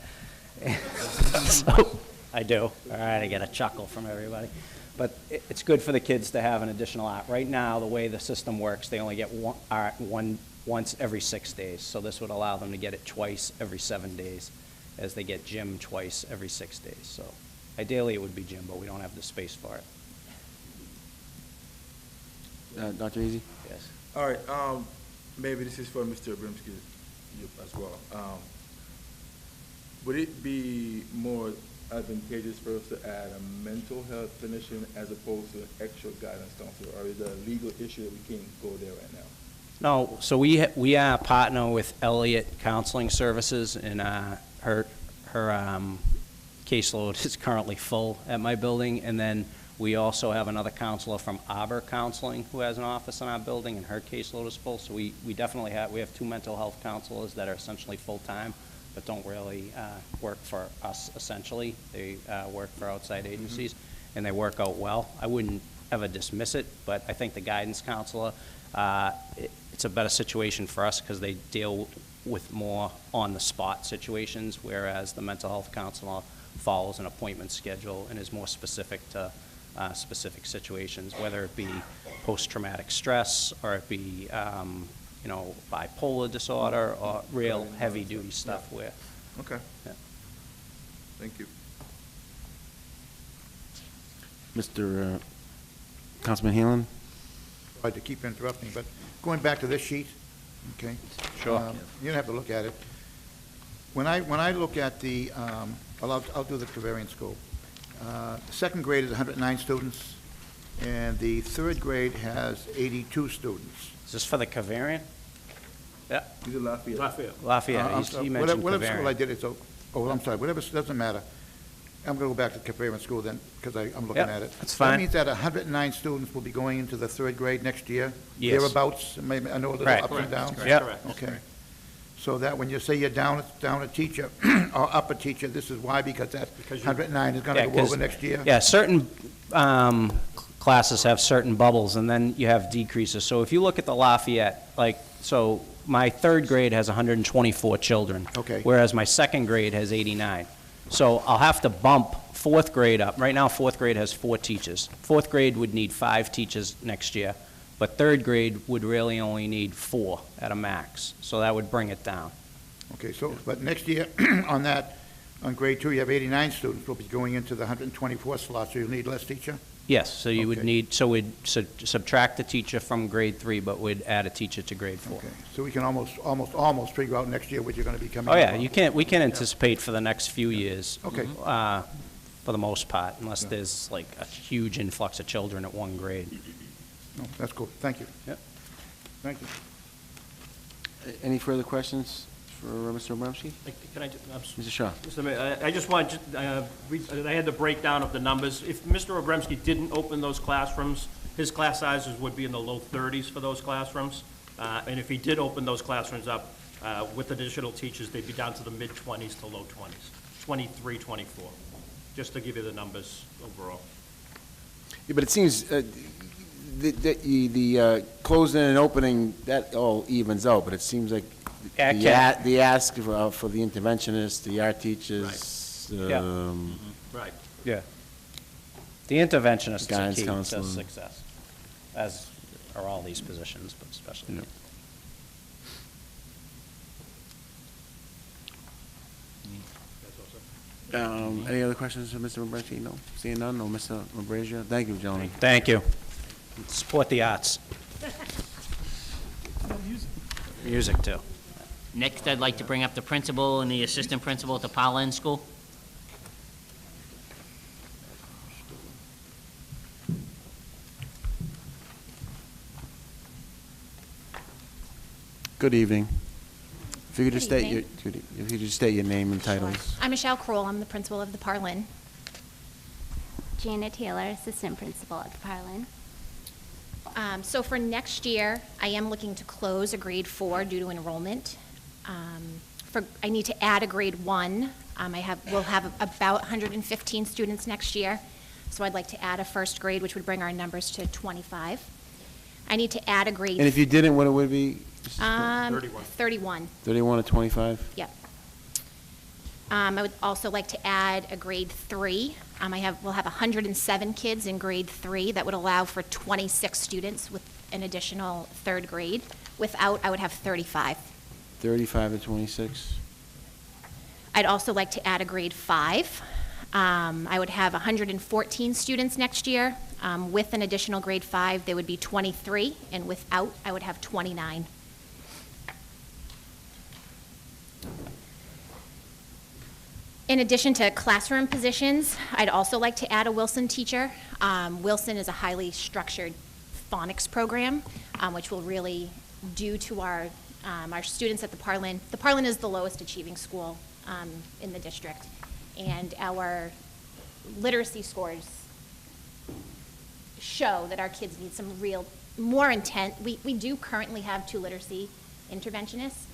So I do. All right, I get a chuckle from everybody. But it's good for the kids to have an additional art. Right now, the way the system works, they only get art once every 6 days. So this would allow them to get it twice every 7 days, as they get gym twice every 6 days. So ideally, it would be gym, but we don't have the space for it. Dr. Easy? Yes. All right, maybe this is for Mr. Abramsky as well. Would it be more advantageous for us to add a mental health clinician as opposed to an extra guidance counselor, or is there a legal issue that we can't go there right now? No, so we are a partner with Elliott Counseling Services, and her caseload is currently full at my building. And then we also have another counselor from Arbor Counseling who has an office in our building, and her caseload is full. So we definitely have 2 mental health counselors that are essentially full-time, but don't really work for us, essentially. They work for outside agencies, and they work out well. I wouldn't ever dismiss it, but I think the guidance counselor, it's a better situation for us because they deal with more on-the-spot situations, whereas the mental health counselor follows an appointment schedule and is more specific to specific situations, whether it be post-traumatic stress or it be bipolar disorder or real heavy-duty stuff where. Okay. Yeah. Thank you. Mr. Councilman Hanlon? Sorry to keep interrupting, but going back to this sheet, okay? Sure. You don't have to look at it. When I look at the, I'll do the Cavarian School. Second grade is 109 students, and the third grade has 82 students. Is this for the Cavarian? Yeah. These are Lafayette. Lafayette, I'm he sorry, mentioned whatever school I Cavarian. did, it's, I'm sorry, whatever, doesn't matter. I'm going to go back to Cavarian School then, because I'm looking Yep, at it. that's fine. That means that 109 students will be going into the third grade next year? Yes. Thereabouts, maybe, I know a little Right. up and down? Yep. Okay. So that when you say you're down a teacher, or up a teacher, this is why, because that 109 is gonna Yeah, go 'cause- over next year? Yeah, certain classes have certain bubbles, and then you have decreases. So if you look at the Lafayette, like, so my third grade has 124 children. Okay. Whereas my second grade has 89. So I'll have to bump fourth grade up. Right now, fourth grade has 4 teachers. Fourth grade would need 5 teachers next year, but third grade would really only need 4 at a max. So that would bring it down. Okay, so, but next year, on that, on grade 2, you have 89 students, will be going into the 124 slot, so you'll need less teacher? Yes, so you would Okay. need, so we'd subtract the teacher from grade 3, but we'd add a teacher to grade 4. Okay, so we can almost figure out next year what you're gonna be coming Oh, up yeah, on. we can anticipate for the next few years. Okay. For the most part, unless there's like a huge influx of children at one grade. No, that's cool, thank you. Yep. Thank you. Any further questions for Mr. Abramsky? Can I, Mr. Shaw? Mr. Mayor, I just want, I had the breakdown of the numbers. If Mr. Obremski didn't open those classrooms, his class sizes would be in the low 30s for those classrooms. And if he did open those classrooms up with additional teachers, they'd be down to the mid-20s to low 20s, 23, 24, just to give you the numbers overall. Yeah, but it seems the closing and opening, that all evens out, but it seems like the ask for the interventionists, the art teachers, Yeah. Right. Yeah. The interventionist is Guidance key to counseling. success, as are all these positions, but especially. Yeah. Any other questions for Mr. Abramsky? No? Seeing none? No, Mr. Labrazia? Thank you, gentlemen. Thank you. Support the arts. Music, too. Next, I'd like to bring up the principal and the assistant principal at the Powell School. Good evening. If you could just Good state your, if you could just state your name and titles. I'm Michelle Kroll. I'm the principal of the Parlin. Janet Taylor, assistant principal at the Parlin. So for next year, I am looking to close a grade 4 due to enrollment. I need to add a grade 1. We'll have about 115 students next year, so I'd like to add a first grade, which would bring our numbers to 25. I need to add a grade. And if you didn't, what it would be? 31. 31 to 25? Yep. I would also like to add a grade 3. We'll have 107 kids in grade 3. That would allow for 26 students with an additional third grade. Without, I would have 35. 35 to 26? I'd also like to add a grade 5. I would have 114 students next year. With an additional grade 5, there would be 23, and without, I would have 29. In addition to classroom positions, I'd also like to add a Wilson teacher. Wilson is a highly structured phonics program, which will really do to our students at the Parlin. The Parlin is the lowest achieving school in the district, and our literacy scores show that our kids need some more intent. We do currently have 2 literacy interventionists.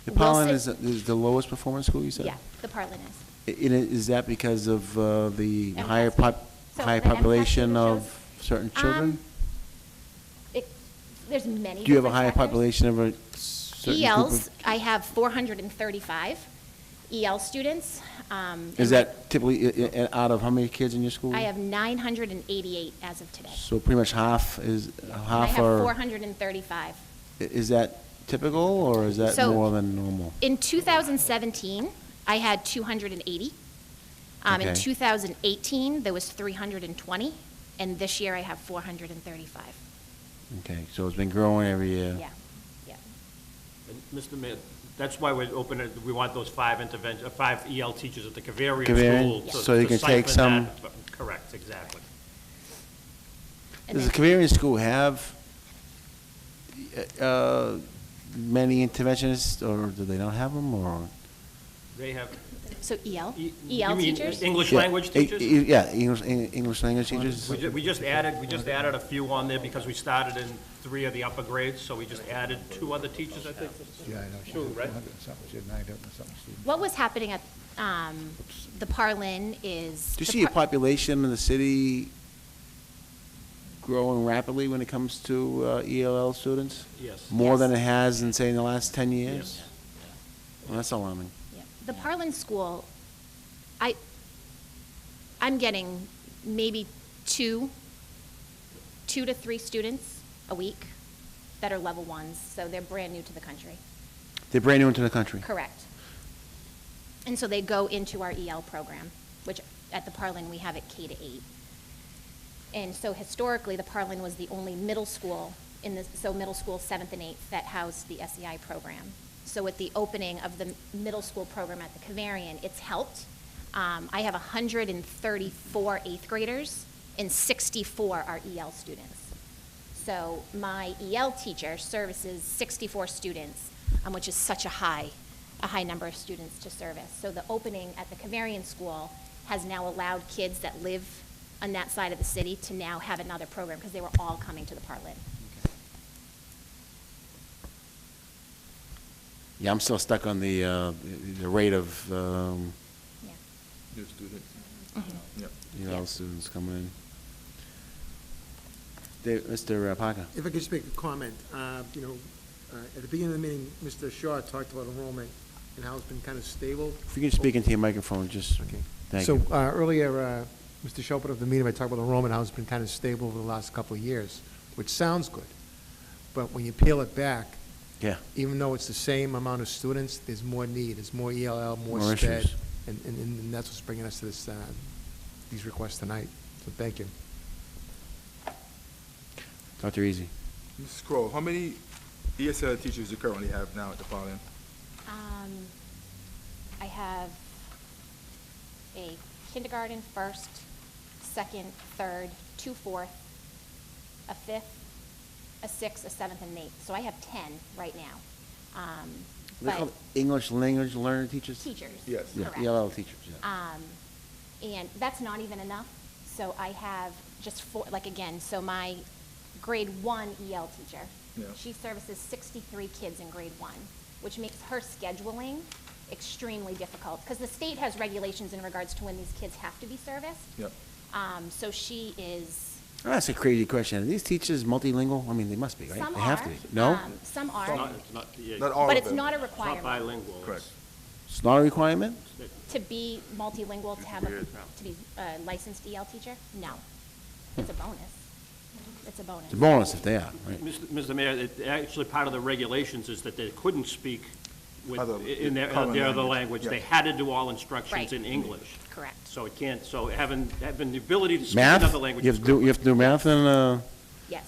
The Pollen Wilson- is the lowest performing school, you said? Yeah, the Parlin is. Is that because of the MCAS higher data. So higher the MCAS population data of certain children? There's many. Do you have a different higher factors. population of a certain group ELs, of? I have 435 EL students. Is that typically out of how many kids in your school? I have 988 as of today. So pretty much half is, I half have are, 435. is that typical, or is that So- more than normal? In 2017, I had 280. In Okay. 2018, there was 320, and this year I have 435. Okay, so it's been growing every year. Yeah, yeah. And Mr. Mayor, that's why we're opening, we want those 5 EL teachers at the Cavarian Cavarian, School. so you to can take siphon some- that- Correct, exactly. And Does the then- Cavarian School have many interventionists, or do they not have them, or? They have. So EL? You EL mean teachers? English Yeah, language teachers? Yeah, English language teachers. We just added a few on there because we started in 3 of the upper grades, so we just added 2 other teachers, I think. Yeah, I know. She Two, said right? 100 and something, she had 900 and something students. What was happening at the Parlin is. Do you the see a population in the city growing rapidly when it comes to ELL students? Yes. More than it has in, say, in the last 10 years? Well, that's alarming. Yeah. The Parlin School, I'm getting maybe 2 to 3 students a week that are level 1s, so they're brand new to the country. They're brand new into the country. Correct. And so they go into our EL program, which at the Parlin, we have it K to 8. And so historically, the Parlin was the only middle school middle school 7th and 8th that housed the SEI program. So with the opening of the middle school program at the Cavarian, it's helped. I have 134 8th graders and 64 are EL students. So my EL teacher services 64 students, which is such a high number of students to service. So the opening at the Cavarian School has now allowed kids that live on that side of the city to now have another program because they were all coming to the Parlin. Yeah, I'm still stuck on the rate of New students. Yep. ELL students coming in. Mr. Parker. If I could just make a comment, at the beginning of the meeting, Mr. Shaw talked about enrollment and how it's been kind of stable. If you can speak into your microphone, just, Okay. thank you. So earlier, Mr. Shaw put up the meeting, I talked about enrollment, how it's been kind of stable over the last couple of years, which sounds good. But when you peel it back, Yeah. even though it's the same amount of students, there's more need, there's more ELL, more More SPED. issues. And that's what's bringing us to this, these requests tonight. So thank you. Dr. Easy. Mrs. Kroll, how many ESL teachers do you currently have now at the Parlin? I have a kindergarten, 1st, 2nd, 3rd, 2 4th, a 5th, a 6th, a 7th, and an 8th. So I have 10 right now. They called English language learner teachers? Teachers. Yes. Yeah, Correct. ELL teachers, yeah. And that's not even enough. So I have just 4, so my grade 1 EL teacher, Yeah. she services 63 kids in grade 1, which makes her scheduling extremely difficult because the state has regulations in regards to when these kids have to be serviced. Yep. So she is. Oh, that's a crazy question. Are these teachers multilingual? I mean, they must be, right? Some They have to are. be. No? Some are. Not all But of it's them. not a It's not requirement. bilingual. Correct. It's not a requirement? To be multilingual, to have to be a licensed EL teacher? No. It's a bonus. It's a bonus. It's a bonus if they are, right? Mr. Mayor, actually, part of the regulations is that they couldn't speak in their Common other language, language. yeah. They had to do all instructions Right. in English. Correct. So it can't, so having the ability to speak Math? another language. You have to do math and, Yes.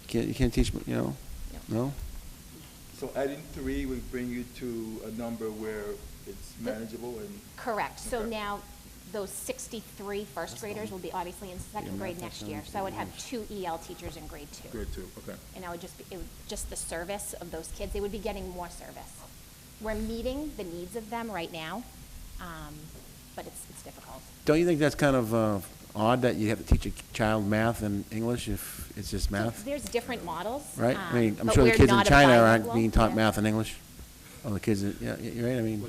you can't teach, no? So adding 3 would bring you to a number where it's manageable and. Correct. So Okay. now, those 63 first graders will be obviously in 2nd grade next year. So I would have 2 EL teachers in grade 2. Grade 2, okay. And I would just the service of those kids, they would be getting more service. We're meeting the needs of them right now, but it's difficult. Don't you think that's kind of odd that you have to teach a child math and English if it's just math? There's different models. Right? I mean, I'm but sure the we're kids in not a China aren't bilingual. being taught Yeah. math and English. Oh, the kids, you're right, I mean.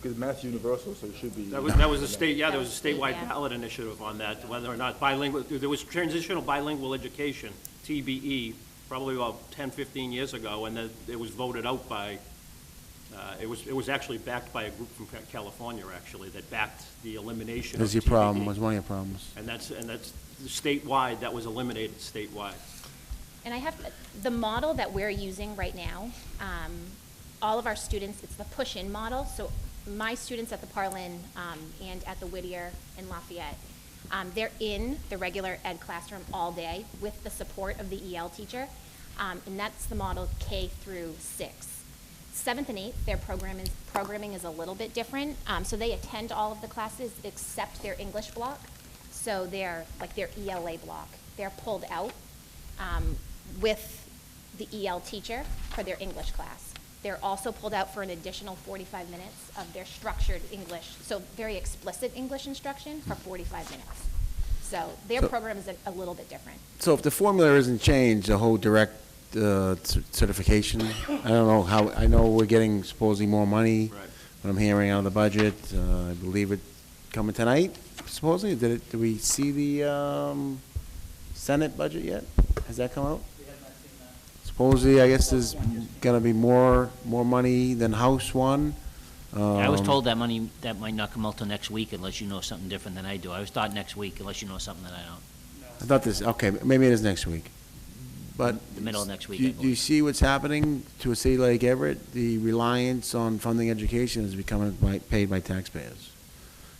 Because math's universal, so it should be. That was a That was a statewide yeah. ballot initiative on that, whether or not bilingual, there was transitional bilingual education, TBE, probably about 10, 15 years ago, and then it was voted out by, it was actually backed by a group from California, actually, that backed the elimination of That's your TBE. problem, was one of your problems. And that's statewide, that was eliminated statewide. And I have, the model that we're using right now, all of our students, it's the push-in model. So my students at the Parlin and at the Whittier in Lafayette, they're in the regular ed classroom all day with the support of the EL teacher. And that's the model K through 6. 7th and 8th, their programming is a little bit different. So they attend all of the classes except their English block. So they're, like their ELA block, they're pulled out with the EL teacher for their English class. They're also pulled out for an additional 45 minutes of their structured English, so very explicit English instruction for 45 minutes. So their So- program is a little bit different. So if the formula isn't changed, the whole direct certification, I don't know how, I know we're getting supposedly more money. Right. What I'm hearing out of the budget, I believe it coming tonight, supposedly. Did we see the Senate budget yet? Has that come out? Supposedly, I guess there's gonna be more money than House one. I was told that money, that might not come out till next week unless you know something different than I do. I was thought next week unless you know something that I don't. I thought this, okay, maybe it is next week. But. The middle of next week, Do I you believe. see what's happening to a city like Everett? The reliance on funding education is becoming paid by taxpayers,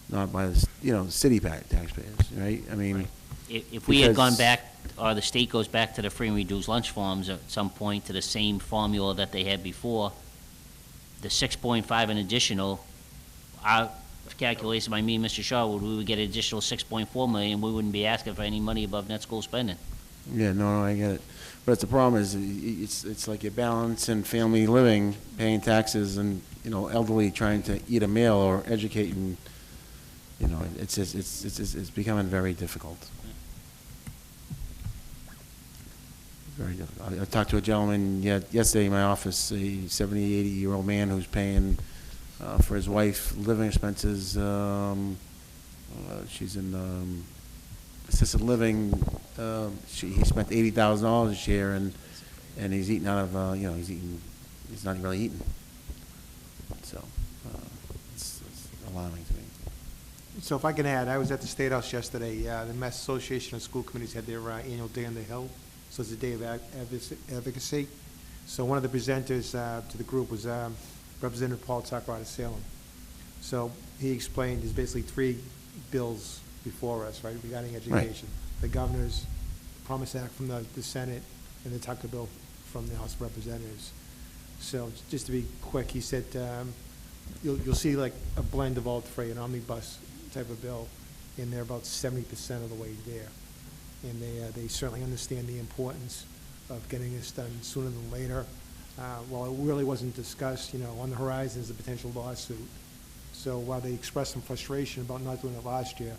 not by the city taxpayers, right? I mean. If we had gone because- back, or the state goes back to the free and reduced lunch forms at some point to the same formula that they had before, the 6.5 and additional, our calculation by me and Mr. Shaw, we would get an additional 6.4 million, we wouldn't be asking for any money above net school spending. Yeah, no, I get it. But the problem is, it's like you're balancing family living, paying taxes, and, elderly trying to eat a meal or educate, and, it's just, it's becoming very difficult. Very difficult. I talked to a gentleman yesterday in my office, a 70, 80-year-old man who's paying for his wife living expenses. She's in assisted living. He spent $80,000 this year, and he's eating out of, he's not really eating. So it's alarming to me. So if I can add, I was at the State House yesterday. The Mass Association of School Committees had their annual Day on the Hill, so it's a day of advocacy. So one of the presenters to the group was Representative Paul Tucker out of Salem. So he explained there's basically three bills before us, right, regarding education. The governor's Promise Act from the Senate, and the Tucker bill from the House of Representatives. So just to be quick, he said you'll see like a blend of all three, an omnibus type of bill, and they're about 70% of the way there. And they certainly understand the importance of getting this done sooner than later. While it really wasn't discussed, on the horizon is a potential lawsuit. So while they expressed some frustration about not doing it last year,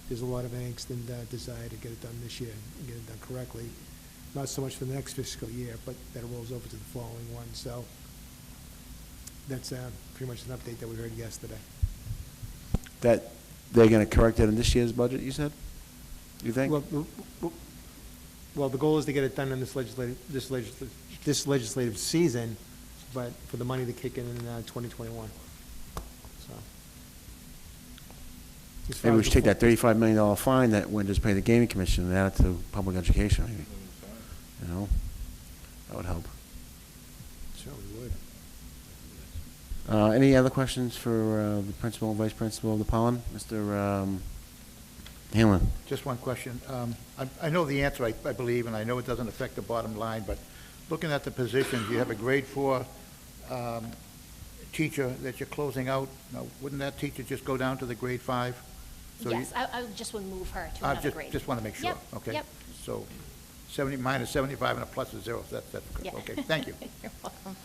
there's a lot of angst and desire to get it done this year and get it done correctly. Not so much for the next fiscal year, but that it rolls over to the following one. So that's pretty much an update that we heard yesterday. That they're going to correct it in this year's budget, you said? You think? Well, the goal is to get it done in this legislative season, but for the money to kick in 2021. So. As far Maybe we as should the take that $35 million fine that went just pay the gaming commission and add it to public education, maybe. That would help. Sure, we would. Any other questions for the principal and vice principal of the Pollen? Mr. Hanlon? Just one question. I know the answer, I believe, and I know it doesn't affect the bottom line, but looking at the positions, you have a grade 4 teacher that you're closing out. Now, wouldn't that teacher just go down to the grade 5? So Yes, I just would move her to another grade. Just want to make sure. Yep, Okay. yep. So 70 minus 75 and a plus is 0. That's good. Yeah. Okay, thank you. You're welcome.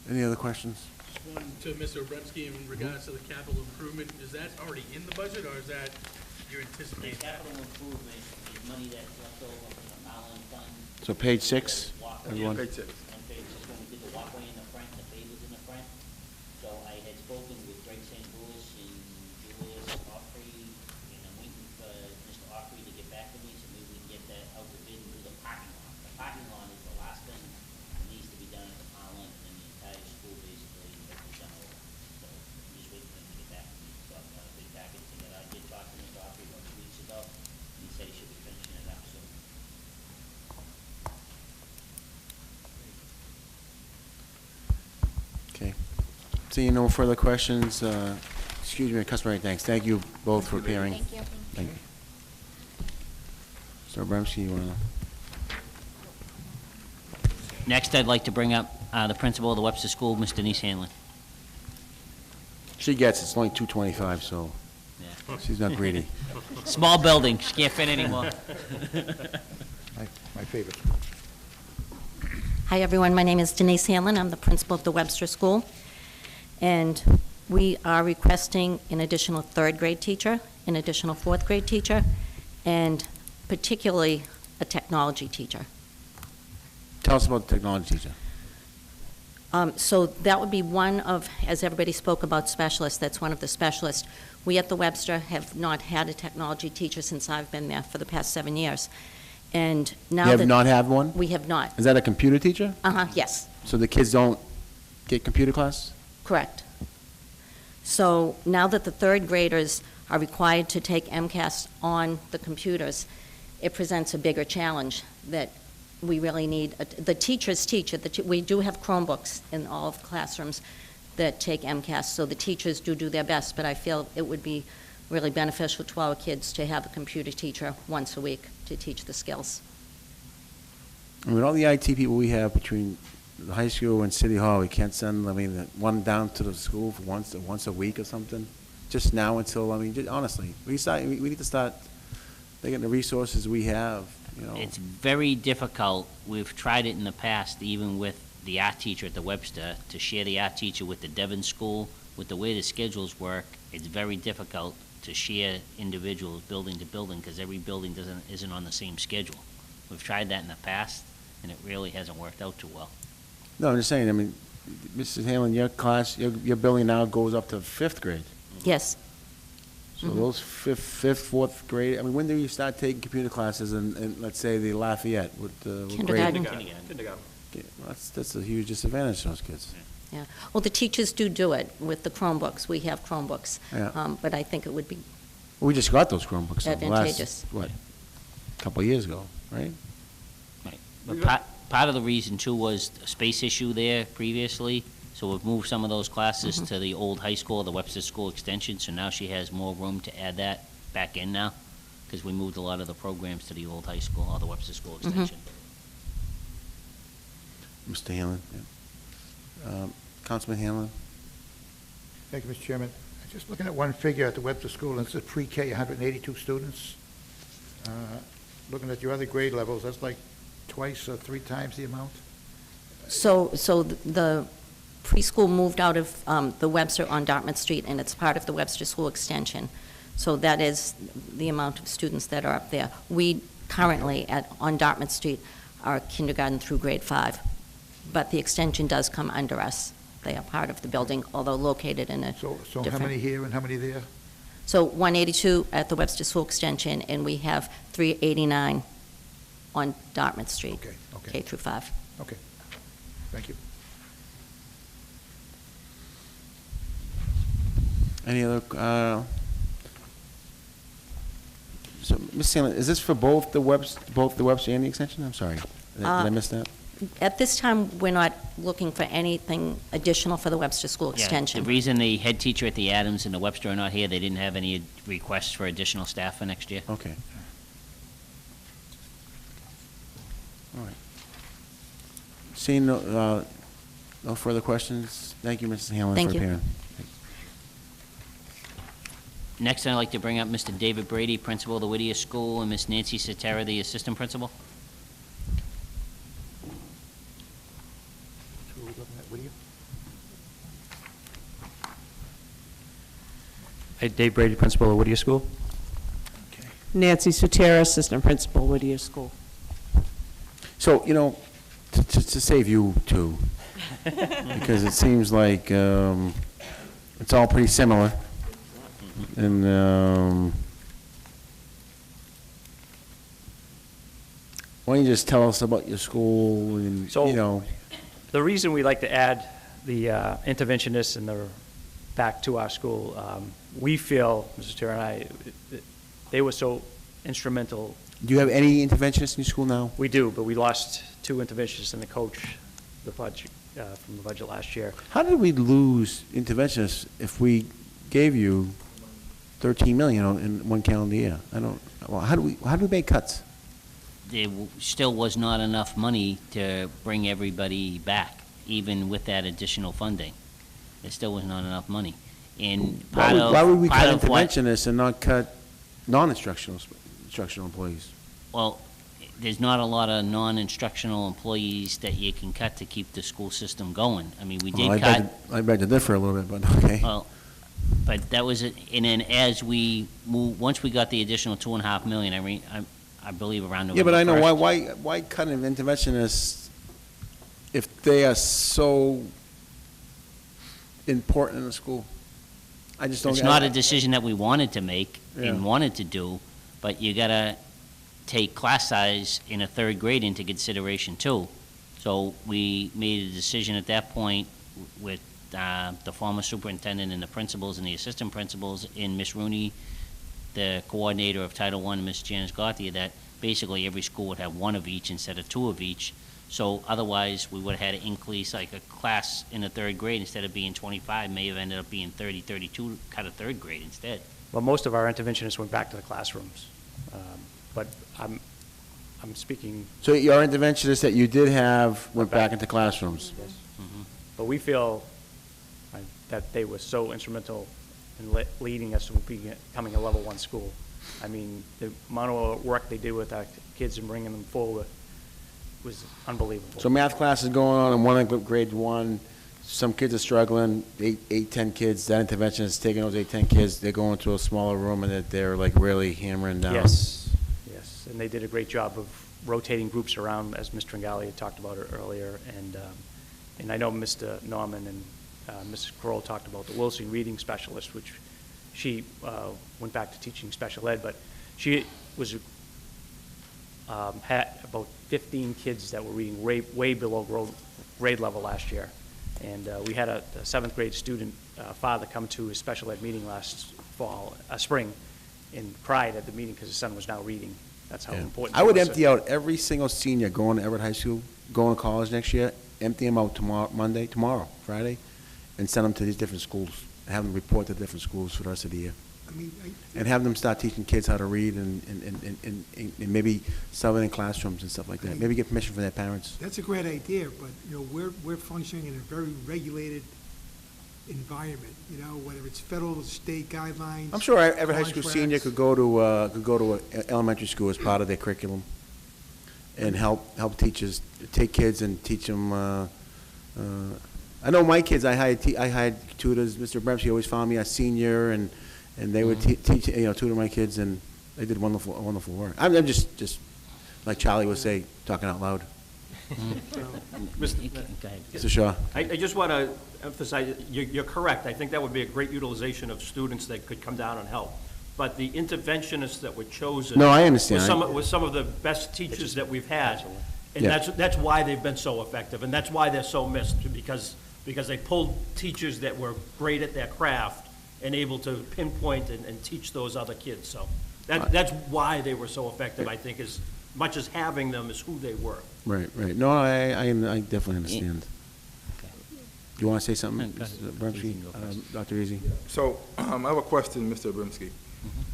Any other questions? Just one to Mr. Obremski in regards to the capital improvement. Is that already in the budget, or is that you're anticipating? Capital improvement is money that's left over from the Fallon Fund. So page 6, everyone? Page 6. On page 6, when we did the walkway in the front, the pavers in the front. So I had spoken with Greg St. Louis and Julius Offrey, and I'm waiting for Mr. Offrey to get back to me, so maybe we can get that out to bid and do the parking lot. The parking lot is the last thing that needs to be done at the Fallon, and then the entire school basically has to be done over. So I'm just waiting for him to get back to me, so I've got a big package together. I did talk to Mr. Offrey about 2 weeks ago, and he said he should be finishing it up soon. Okay. Seeing no further questions, excuse me, customary thanks. Thank you both for appearing. Thank you. Thank you. Mr. Obremski, you want to? Next, I'd like to bring up the principal of the Webster School, Ms. Denise Hanlon. She gets, it's only 225, so Yeah. she's not greedy. Small building, she can't fit anymore. My favorite. Hi, everyone. My name is Denise Hanlon. I'm the principal of the Webster School. And we are requesting an additional third grade teacher, an additional fourth grade teacher, and particularly a technology teacher. Tell us about the technology teacher. So that would be one of, as everybody spoke about specialists, that's one of the specialists. We at the Webster have not had a technology teacher since I've been there for the past 7 years. And now You have that- not had one? We have not. Is that a computer teacher? Yes. So the kids don't get computer class? Correct. So now that the third graders are required to take MCAS on the computers, it presents a bigger challenge that we really need. The teachers teach it. We do have Chromebooks in all of the classrooms that take MCAS, so the teachers do their best, but I feel it would be really beneficial to our kids to have a computer teacher once a week to teach the skills. I mean, all the IT people we have between the high school and City Hall, we can't send, I mean, one down to the school for once a week or something? Just now until, I mean, honestly, we need to start thinking the resources we have, you know. It's very difficult. We've tried it in the past, even with the art teacher at the Webster, to share the art teacher with the Devon School. With the way the schedules work, it's very difficult to share individuals building to building, because every building isn't on the same schedule. We've tried that in the past, and it really hasn't worked out too well. No, I'm just saying, I mean, Mrs. Hanlon, your class, your building now goes up to fifth grade. Yes. So those fifth, fourth grade, I mean, when do you start taking computer classes in let's say, the Lafayette with grade? Kindergarten. Yeah, that's a huge disadvantage to those kids. Yeah. Well, the teachers do it with the Chromebooks. We have Chromebooks. Yeah. But I think it would be We just got those Chromebooks the advantageous. last, what, couple of years ago, right? Right. But part of the reason, too, was a space issue there previously, so we've moved some of those classes to the old high school, the Webster School Extension, so now she has more room to add that back in now, because we moved a lot of the programs to the old high school, or the Webster School Extension. Mr. Hanlon, yeah. Councilman Hanlon? Thank you, Mr. Chairman. Just looking at one figure at the Webster School, and this is pre-K, 182 students. Looking at your other grade levels, that's like twice or three times the amount? So the preschool moved out of the Webster on Dartmouth Street, and it's part of the Webster School Extension. So that is the amount of students that are up there. We currently, on Dartmouth Street, are kindergarten through grade 5, but the extension does come under us. They are part of the building, although located in a So different... how many here and how many there? So 182 at the Webster School Extension, and we have 389 on Dartmouth Street, Okay. K through 5. Okay, thank you. Any other, so, Ms. Hanlon, is this for both the Webster and the Extension? I'm sorry, did I miss that? At this time, we're not looking for anything additional for the Webster School Extension. The reason the head teacher at the Adams and the Webster are not here, they didn't have any requests for additional staff for next year. Okay. All right. Seeing no further questions, thank you, Mrs. Hanlon, Thank for you. appearing. Next, I'd like to bring up Mr. David Brady, principal of the Whittier School, and Miss Nancy Sotera, the assistant principal. So we're looking at Whittier? Hey, Dave Brady, principal of Whittier School. Nancy Sotera, assistant principal, Whittier School. So, you know, to save you two, because it seems like it's all pretty similar, and why don't you just tell us about your school and, So- you know, The reason we like to add the interventionists and the back to our school, we feel, Mr. Chair and I, they were so instrumental. do you have any interventionists in your school now? We do, but we lost 2 interventionists and the coach, the budget, from the budget last year. How did we lose interventionists if we gave you 13 million in one calendar year? How do we make cuts? There still was not enough money to bring everybody back, even with that additional funding. There still was not enough money. And Why would we cut what- interventionists and not cut non-instructional instructional employees? Well, there's not a lot of non-instructional employees that you can cut to keep the school system going. I mean, we Well, did cut. I beg to differ a little bit, but okay. Well, but that was, and then as we move, once we got the additional 2.5 million, I believe around November 1st. Yeah, but I know, why cut an interventionist if they are so important in the school? I just don't. It's not a decision that we wanted to make Yeah. and wanted to do, but you gotta take class size in a third grade into consideration too. So we made a decision at that point with the former superintendent and the principals and the assistant principals and Ms. Rooney, the coordinator of Title I, Ms. Janice Gauthier, that basically every school would have one of each instead of two of each. So otherwise, we would have had to increase like a class in the third grade, instead of being 25, may have ended up being 30, 32, cut a third grade instead. Well, most of our interventionists went back to the classrooms. But I'm speaking, So your interventionists that you did have went back into classrooms? but we feel that they were so instrumental in leading us to becoming a level 1 school. I mean, the amount of work they did with our kids and bringing them forward was unbelievable. So math class is going on in one grade 1, some kids are struggling, 10 kids, that interventionist is taking those 8, 10 kids, they're going to a smaller room and they're like really hammering down. Yes, and they did a great job of rotating groups around, as Mr. Tringali had talked about it earlier, and I know Mr. Norman and Mrs. Kroll talked about the Wilson reading specialist, which she went back to teaching special ed, but she was had about 15 kids that were reading way below grade level last year. And we had a 7th grade student father come to his special ed meeting last spring, and cried at the meeting because his son was now reading. That's how important. I would it was. empty out every single senior going to Everett High School, going to college next year, empty them out tomorrow, Friday, and send them to these different schools, have them report to different schools for the rest of the year. I mean, And have them start teaching kids how to read and maybe sell it in classrooms and stuff like that. Maybe get permission from their parents. that's a great idea, but, you know, we're functioning in a very regulated environment, you know, whether it's federal, state guidelines. I'm sure every high school senior contracts. could go to an elementary school as part of their curriculum and help teachers, take kids and teach them. I know my kids, I hired tutors. Mr. Bremsky always found me a senior, and they would teach, tutor my kids, and they did wonderful work. I'm just, like Charlie would say, talking out loud. Mr. Shaw. I just want to emphasize, you're correct. I think that would be a great utilization of students that could come down and help. But the interventionists that were chosen. No, I understand. Were some of the best teachers that we've had. And Yeah. that's why they've been so effective, and that's why they're so missed, because they pulled teachers that were great at their craft and able to pinpoint and teach those other kids. So that's why they were so effective, I think, as much as having them is who they were. Right. No, I definitely understand. You want to say something, Mr. Bremsky? Dr. Easy? So, I have a question, Mr. Abramsky.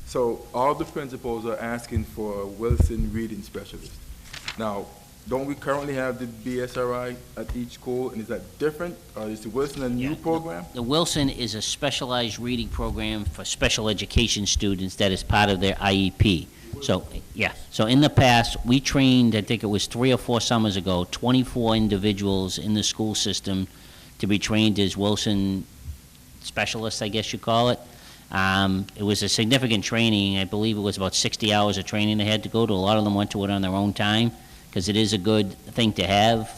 So, all the principals are asking for a Wilson reading specialist. Now, don't we currently have the BSRI at each school, and is that different, or is the Wilson a new program? The Wilson is a specialized reading program for special education students that is part of their IEP. So, yeah, so in the past, we trained, I think it was 3 or 4 summers ago, 24 individuals in the school system to be trained as Wilson specialists, I guess you call it. It was a significant training. I believe it was about 60 hours of training they had to go to. A lot of them went to it on their own time, because it is a good thing to have,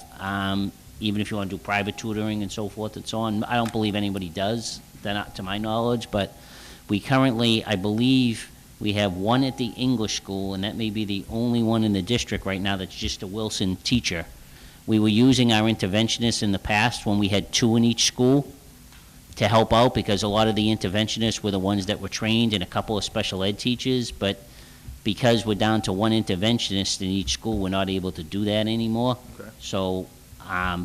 even if you want to do private tutoring and so forth and so on. I don't believe anybody does, to my knowledge, but we currently, I believe, we have one at the English school, and that may be the only one in the district right now that's just a Wilson teacher. We were using our interventionists in the past when we had 2 in each school to help out, because a lot of the interventionists were the ones that were trained and a couple of special ed teachers, but because we're down to 1 interventionist in each school, we're not able to do that anymore. Okay. So,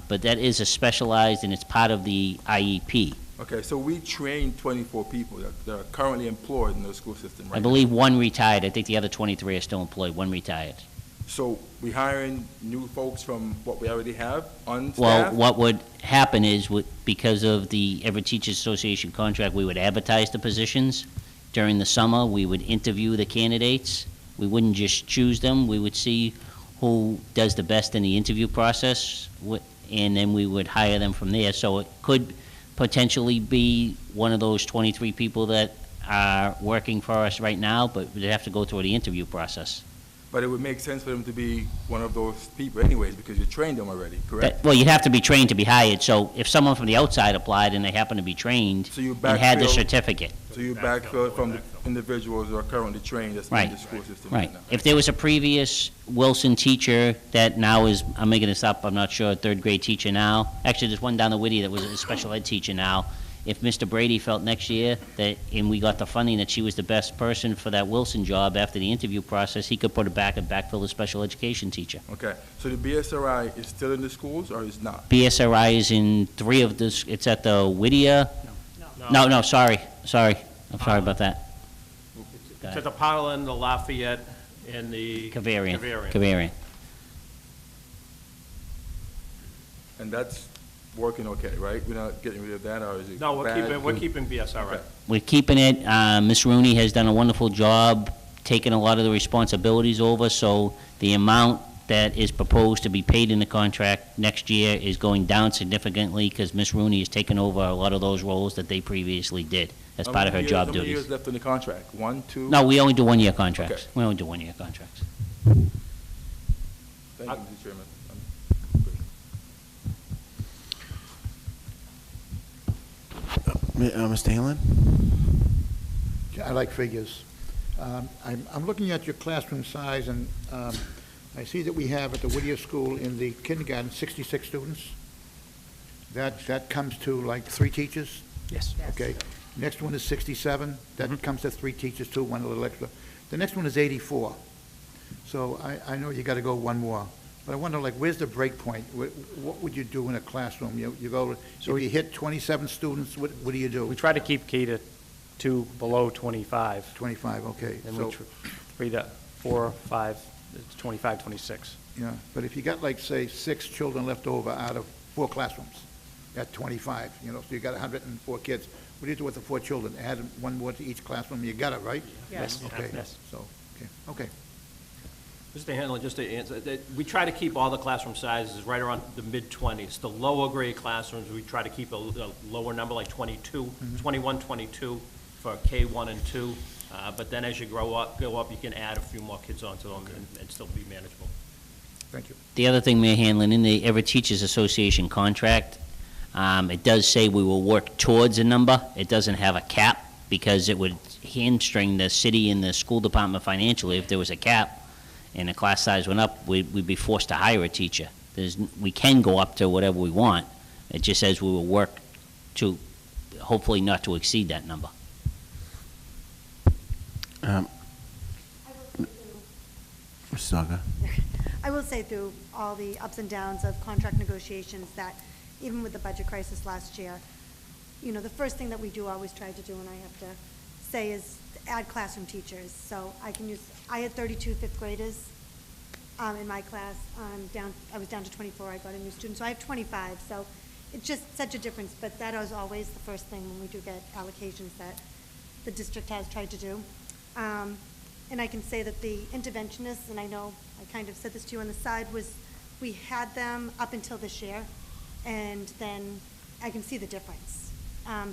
but that is a specialized, and it's part of the IEP. Okay, so we train 24 people that are currently employed in the school system, right? I believe 1 retired. I think the other 23 are still employed. 1 retired. So we hiring new folks from what we already have on Well, staff? what would happen is, because of the Everett Teachers Association contract, we would advertise the positions. During the summer, we would interview the candidates. We wouldn't just choose them. We would see who does the best in the interview process, and then we would hire them from there. So it could potentially be one of those 23 people that are working for us right now, but they have to go through the interview process. But it would make sense for them to be one of those people anyways, because you trained them already, correct? Well, you'd have to be trained to be hired, so if someone from the outside applied and they happen to be trained So you and had the backfill- certificate. So you backfill from the individuals who are currently trained that's in Right. the school system right Right. now? If there was a previous Wilson teacher that now is, I'm making this up, I'm not sure, third grade teacher now. Actually, there's one down the Whittier that was a special ed teacher now. If Mr. Brady felt next year that, and we got the funding, that she was the best person for that Wilson job after the interview process, he could put her back and backfill the special education teacher. Okay, so the BSRI is still in the schools or is not? BSRI is in 3 of the, it's at the Whittier? No, sorry. I'm sorry about that. It's at the Parlin, the Lafayette, and the Cavarian. Cavarian. Cavarian. And that's working okay, right? We're not getting rid of that, or is it No, bad? we're keeping BSRI. Okay. We're keeping it. Ms. Rooney has done a wonderful job taking a lot of the responsibilities over, so the amount that is proposed to be paid in the contract next year is going down significantly because Ms. Rooney has taken over a lot of those roles that they previously did as How part of her many job years- How many duties. years left in the contract? 1, 2? No, we only do one-year contracts. Okay. We only do one-year contracts. Thank you, Mr. Chairman. Mr. Hanlon? I like figures. I'm looking at your classroom size, and I see that we have at the Whittier School in the kindergarten, 66 students. That comes to like 3 teachers? Yes. Okay. Next one is 67. That comes to 3 teachers too, one a little extra. The next one is 84. So I know you got to go one more. But I wonder, like, where's the break point? What would you do in a classroom? You go, so if you hit 27 students, what do you do? We try to keep K to below 25. 25, okay. And So- we 3 to 4, 5, it's 25, 26. Yeah, but if you got like, say, 6 children left over out of 4 classrooms at 25, so you got 104 kids, what do you do with the 4 children? Add one more to each classroom, you got it, right? Yes. Okay, Yes. so, okay. Mr. Hanlon, just to answer, we try to keep all the classroom sizes right around the mid-20s. The lower grade classrooms, we try to keep a lower number, like 22, 21, 22 for K1 and 2. But then as you go up, you can add a few more kids onto them and still be manageable. Thank you. The other thing, Mayor Hanlon, in the Everett Teachers Association contract, it does say we will work towards a number. It doesn't have a cap because it would hamstring the city and the school department financially. If there was a cap and the class size went up, we'd be forced to hire a teacher. We can go up to whatever we want. It just says we will work to, hopefully not to exceed that number. Mrs. Zaga? I will say through all the ups and downs of contract negotiations that even with the budget crisis last year, the first thing that we do always try to do, and I have to say, is add classroom teachers. So I had 32 fifth graders in my class. I was down to 24. I got a new student, so I have 25. So it's just such a difference, but that is always the first thing when we do get allocations that the district has tried to do. And I can say that the interventionists, and I know I kind of said this to you on the side, was we had them up until this year, and then I can see the difference.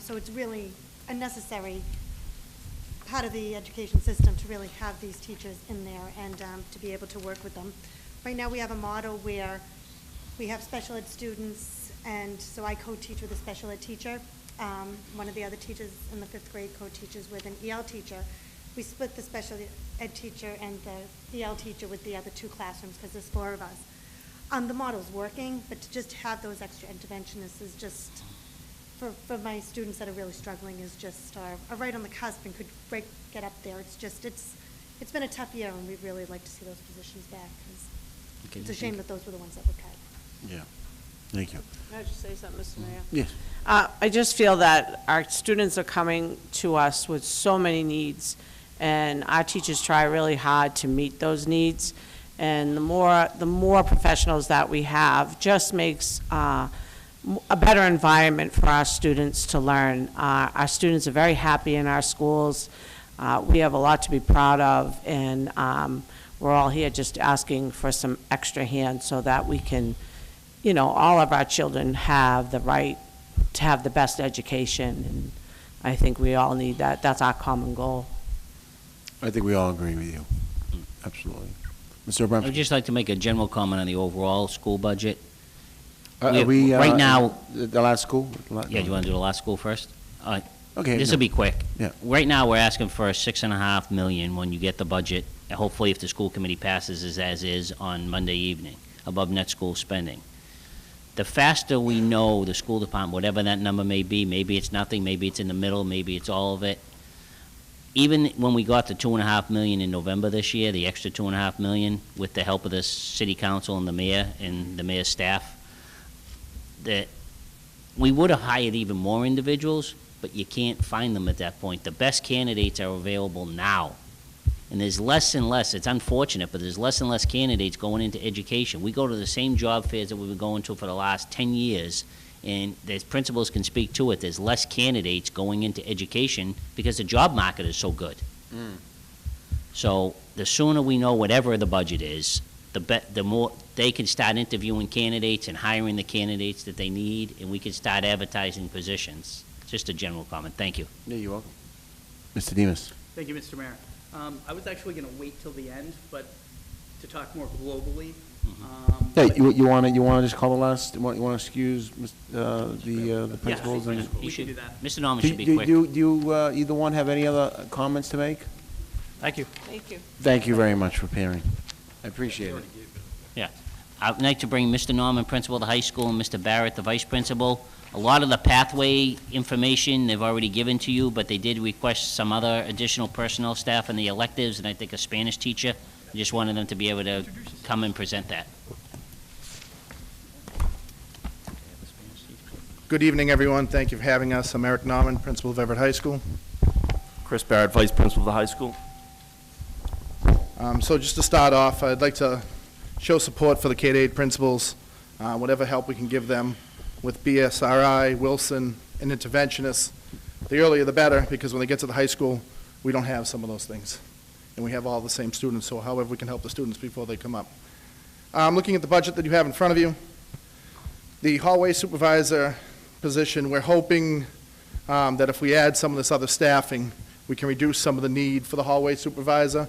So it's really a necessary part of the education system to really have these teachers in there and to be able to work with them. Right now we have a model where we have special ed students, and so I co-teach with a special ed teacher. One of the other teachers in the 5th grade co-teaches with an EL teacher. We split the special ed teacher and the EL teacher with the other 2 classrooms because there's 4 of us. The model's working, but to just have those extra interventionists is just, for my students that are really struggling, is just are right on the cusp and could get up there. It's been a tough year, and we'd really like to see those positions back because it's a shame that those were the ones that were cut. Yeah. Thank you. Can I just say something, Mr. Mayor? Yes. I just feel that our students are coming to us with so many needs, and our teachers try really hard to meet those needs. And the more professionals that we have just makes a better environment for our students to learn. Our students are very happy in our schools. We have a lot to be proud of, and we're all here just asking for some extra hands so that we can, you know, all of our children have the right to have the best education, and I think we all need that. That's our common goal. I think we all agree with you. Absolutely. Mr. I would Abramsky? just like to make a general comment on the overall school budget. Are we, Right now, the last school? yeah, do you want to do the last school first? Okay. This no. will be quick. Yeah. Right now, we're asking for $6.5 million when you get the budget, and hopefully if the school committee passes as is on Monday evening, above net school spending. The faster we know the school department, whatever that number may be, maybe it's nothing, maybe it's in the middle, maybe it's all of it. Even when we got the $2.5 million in November this year, the extra $2.5 million, with the help of the city council and the mayor's staff, that we would have hired even more individuals, but you can't find them at that point. The best candidates are available now. And there's less and less, it's unfortunate, but there's less and less candidates going into education. We go to the same job fairs that we've been going to for the last 10 years, and the principals can speak to it. There's less candidates going into education because the job market is so good. So the sooner we know whatever the budget is, the more they can start interviewing candidates and hiring the candidates that they need, and we can start advertising positions. Just a general comment. Thank you. Yeah, you're welcome. Mr. Demas? Thank you, Mr. Mayor. I was actually going to wait till the end, but to talk more globally. Hey, you want to just call the last, you want to excuse the principals? and- We should do that. Mr. Norman Do should be do- quick. do you, either one have any other comments to make? Thank you. Thank you. Thank you very much for appearing. I appreciate it. Yeah. I'd like to bring Mr. Norman, principal of the high school, and Mr. Barrett, the vice principal. A lot of the pathway information they've already given to you, but they did request some other additional personnel staff in the electives, and I think a Spanish teacher. I just wanted them to be able to come and present that. Good evening, everyone. Thank you for having us. I'm Eric Nauman, principal of Everett High School. Chris Barrett, Vice Principal of the high school. So just to start off, I'd like to show support for the K-8 principals, whatever help we can give them with BSRI, Wilson, and interventionists. The earlier the better, because when they get to the high school, we don't have some of those things. And we have all the same students, so however we can help the students before they come up. Looking at the budget that you have in front of you, the hallway supervisor position, we're hoping that if we add some of this other staffing, we can reduce some of the need for the hallway supervisor.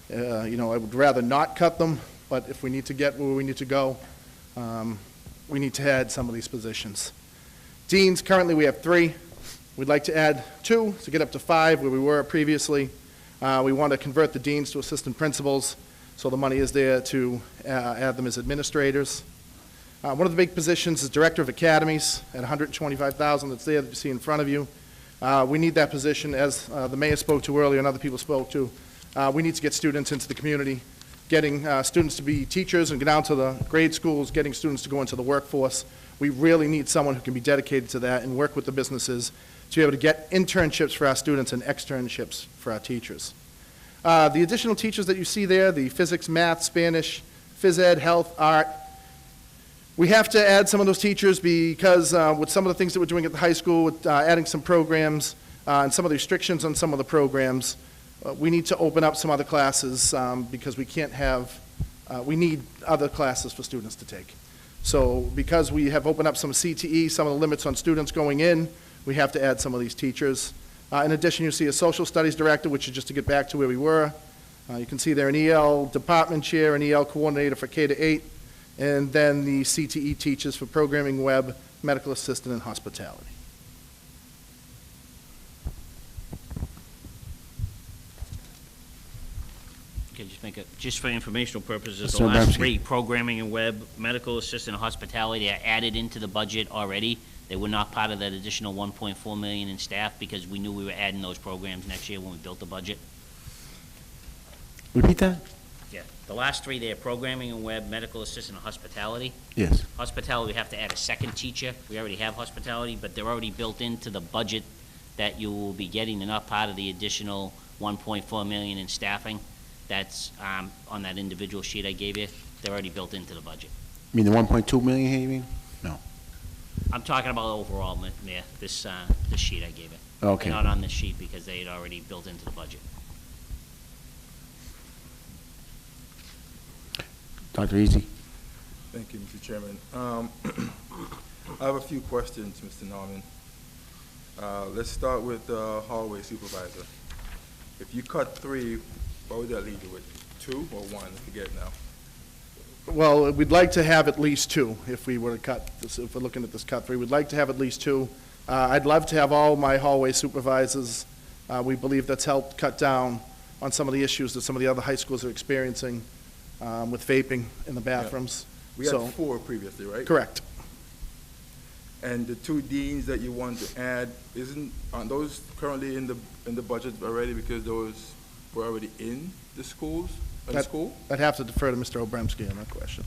I would rather not cut them, but if we need to get where we need to go, we need to add some of these positions. Deans, currently we have 3. We'd like to add 2 to get up to 5 where we were previously. We want to convert the deans to assistant principals, so the money is there to add them as administrators. One of the big positions is Director of Academies at $125,000 that's there that you see in front of you. We need that position, as the mayor spoke to earlier and other people spoke to. We need to get students into the community, getting students to be teachers and get down to the grade schools, getting students to go into the workforce. We really need someone who can be dedicated to that and work with the businesses to be able to get internships for our students and externships for our teachers. The additional teachers that you see there, the physics, math, Spanish, phys ed, health, art, we have to add some of those teachers because with some of the things that we're doing at the high school, with adding some programs and some of the restrictions on some of the programs, we need to open up some other classes because we can't have, we need other classes for students to take. So because we have opened up some CTE, some of the limits on students going in, we have to add some of these teachers. In addition, you see a social studies director, which is just to get back to where we were. You can see there an EL department chair, an EL coordinator for K-8, and then the CTE teachers for programming, web, medical assistant, and hospitality. Okay, just for informational purposes, Mr. the last Abramsky. 3, programming and web, medical assistant, and hospitality, are added into the budget already. They were not part of that additional $1.4 million in staff because we knew we were adding those programs next year when we built the budget. Repeat that? Yeah, the last 3 there, programming and web, medical assistant, and hospitality. Yes. Hospitality, we have to add a second teacher. We already have hospitality, but they're already built into the budget that you will be getting. They're not part of the additional $1.4 million in staffing. That's on that individual sheet I gave you. They're already built into the budget. You mean the 1.2 million here, you mean? No. I'm talking about overall, Mayor, this sheet I gave you. Okay. They're not on this sheet because they had already built into the budget. Dr. Easy? Thank you, Mr. Chairman. I have a few questions, Mr. Norman. Let's start with the hallway supervisor. If you cut 3, what would that leave you with? 2 or 1? I forget now. Well, we'd like to have at least 2 if we were to cut, this. If we're looking at this cut 3. We'd like to have at least 2. I'd love to have all my hallway supervisors. We believe that's helped cut down on some of the issues that some of the other high schools are experiencing with vaping in the bathrooms. We had So- 4 previously, right? Correct. And the 2 deans that you want to add, aren't those currently in the budget already because those were already in the schools, school? I'd have to defer to Mr. Obremski on that question.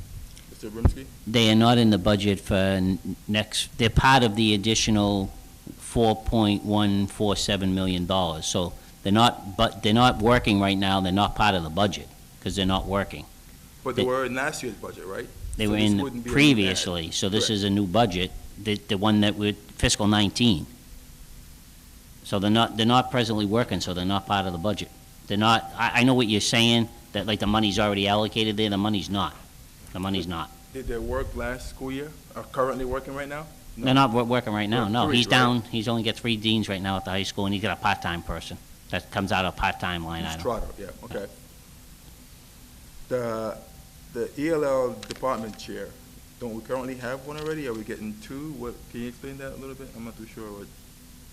Mr. Brimsky? They are not in the budget for next, they're part of the additional $4.147 million. So they're not working right now, they're not part of the budget, because they're not working. But they were in last year's budget, right? They So were this in wouldn't be a new previously, add. so this Correct. is a new budget, the one that with fiscal 19. So they're not presently working, so they're not part of the budget. They're not, I know what you're saying, that like the money's already allocated there, the money's not. The money's not. Did they work last school year? Are currently working right now? No. They're not working right now, Well, no. 3, He's right? down, he's only got 3 deans right now at the high school, and he's got a part-time person. That comes out of part-time line Ms. item. Trotter, yeah, okay. The ELL department chair, don't we currently have one already? Are we getting 2? What, can you explain that a little bit? I'm not too sure what.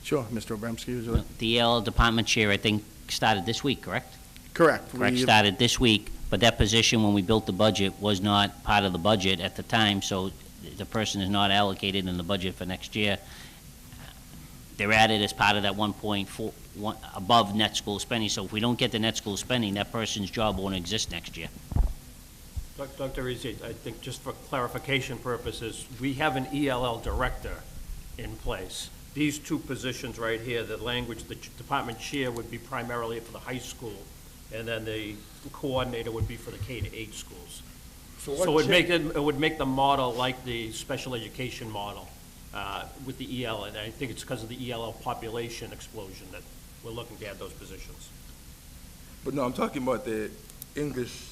Sure, Mr. Obremski, would you like? The EL department chair, I think, started this week, correct? Correct. Correct, We- started this week, but that position, when we built the budget, was not part of the budget at the time, so the person is not allocated in the budget for next year. They're added as part of that 1.4, above net school spending, so if we don't get the net school spending, that person's job won't exist next year. Dr. Easy, I think just for clarification purposes, we have an ELL director in place. These 2 positions right here, the language, the department chair would be primarily for the high school, and then the coordinator would be for the K-8 schools. So So it would make the model like the special education model with the EL, and I think it's because of the ELL population explosion that we're looking to add those positions. But no, I'm talking about the English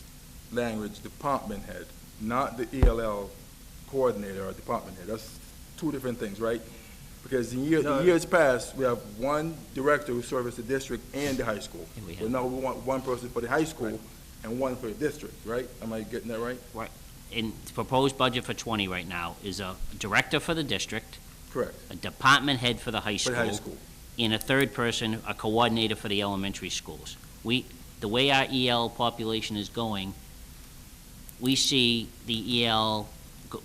language department head, not the ELL coordinator or department head. That's 2 different things, right? Because in years past, we have 1 director who serves the district and the high school. But now we want 1 person for the high school and 1 for the district, right? Am I getting that right? Right. In the proposed budget for 20 right now is a director for the district, Correct. a department head for the high For school. the high school. And a 3rd person, a coordinator for the elementary schools. The way our EL population is going, we see the EL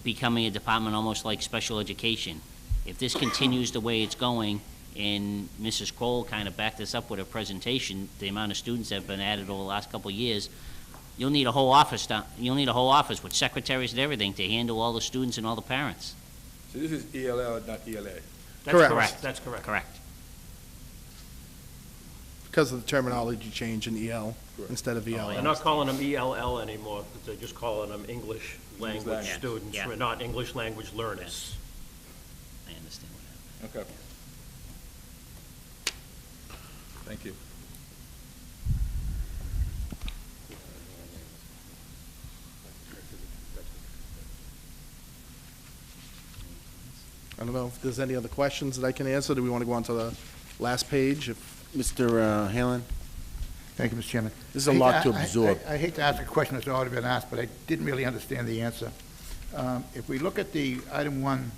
becoming a department almost like special education. If this continues the way it's going, and Mrs. Kroll kind of backed this up with her presentation, the amount of students that have been added over the last couple of years, you'll need a whole office with secretaries and everything to handle all the students and all the parents. So this is ELL, not ELA. That's Correct. That's correct. Correct. Because of the terminology change in EL Correct. instead of ELL. They're not calling them ELL anymore, they're just calling them English language language. students. Yeah. We're not English language learners. I understand what happened. Okay. Thank you. I don't know if there's any other questions that I can answer. Do we want to go on to the last page? Mr. Halen? Thank you, Mr. Chairman. This is a lot to absorb. I hate to ask a question that's already been asked, but I didn't really understand the answer. If we look at the item 1,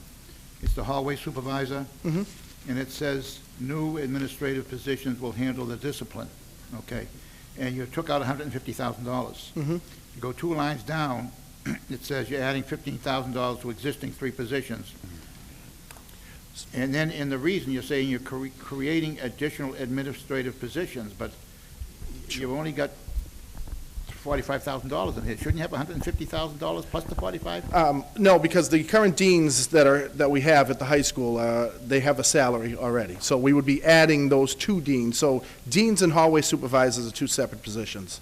it's the hallway supervisor, Mhm. and it says, new administrative positions will handle the discipline, okay? And you took out $150,000. Mhm. You go 2 lines down, it says you're adding $15,000 to existing 3 positions. And then in the reason, you're saying you're creating additional administrative positions, but you've only got $45,000 in here. Shouldn't you have $150,000 plus the 45? No, because the current deans that we have at the high school, they have a salary already. So we would be adding those 2 deans. So deans and hallway supervisors are 2 separate positions.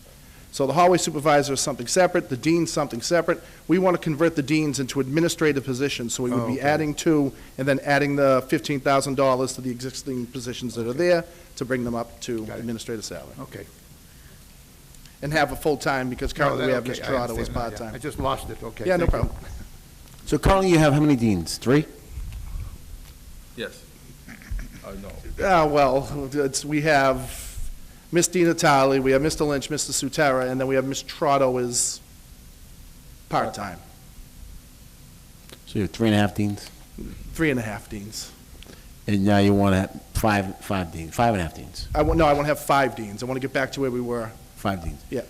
So the hallway supervisor is something separate, the dean's something separate. We want to convert the deans into administrative positions, so we would be Okay. adding 2 and then adding the $15,000 to the existing positions that are there to bring them up to administrative salary. Okay. and have a full-time, because currently we have Ms. Okay, I Trotter as understand now, yeah. part-time. I just lost it, okay. Yeah, no thank you. problem. So currently you have how many deans? 3? Yes. No. We have Ms. Di Natale, we have Mr. Lynch, Mr. Sutera, and then we have Ms. Trotto is part-time. So you have 3.5 deans? 3.5 deans. And now you want to have 5 deans, 5.5 deans? I want to have 5 deans. I want to get back to where we were. 5 deans? Yeah.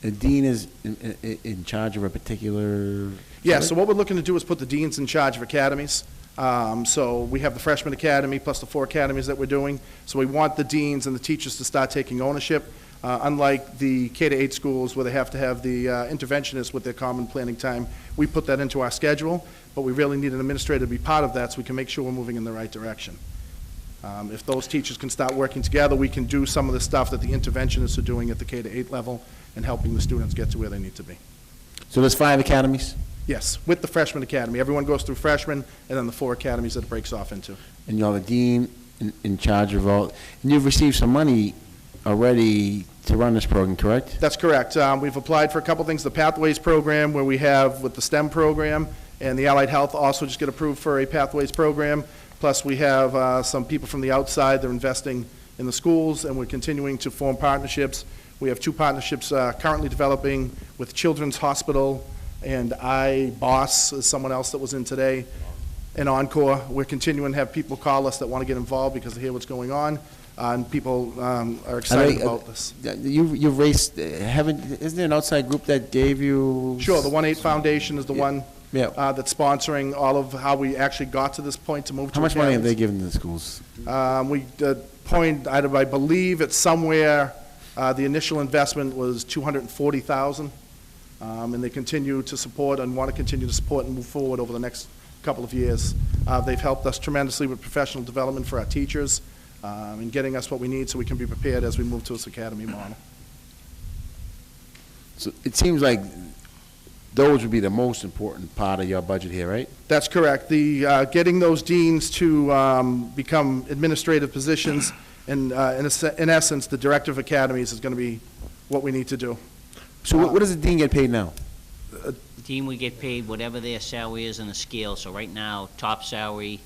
A dean is in charge of a particular? Yeah, so what we're looking to do is put the deans in charge of academies. So we have the freshman academy plus the 4 academies that we're doing. So we want the deans and the teachers to start taking ownership. Unlike the K-8 schools where they have to have the interventionists with their common planning time, we put that into our schedule, but we really need an administrator to be part of that so we can make sure we're moving in the right direction. If those teachers can start working together, we can do some of the stuff that the interventionists are doing at the K-8 level and helping the students get to where they need to be. So there's 5 academies? Yes, with the freshman academy. Everyone goes through freshman, and then the 4 academies that it breaks off into. And you're the dean in charge of all, and you've received some money already to run this program, correct? That's correct. We've applied for a couple things, the Pathways program, where we have with the STEM program, and the Allied Health also just get approved for a Pathways program. Plus, we have some people from the outside that are investing in the schools, and we're continuing to form partnerships. We have 2 partnerships currently developing with Children's Hospital, and iBoss is someone else that was in today, and Encore. We're continuing to have people call us that want to get involved because they hear what's going on, and people are excited about this. You've raised, isn't there an outside group that gave you? Sure, the 1-8 Foundation is the one Yeah. that's sponsoring all of how we actually got to this point to move to How much money have they academies. given to the schools? I believe it's somewhere, the initial investment was $240,000, and they continue to support and want to continue to support and move forward over the next couple of years. They've helped us tremendously with professional development for our teachers, and getting us what we need so we can be prepared as we move to this academy model. So it seems like those would be the most important part of your budget here, right? That's correct. The, getting those deans to become administrative positions, and in essence, the director of academies is going to be what we need to do. So what does the dean get paid now? Dean would get paid whatever their salary is on the scale. So right now, top salary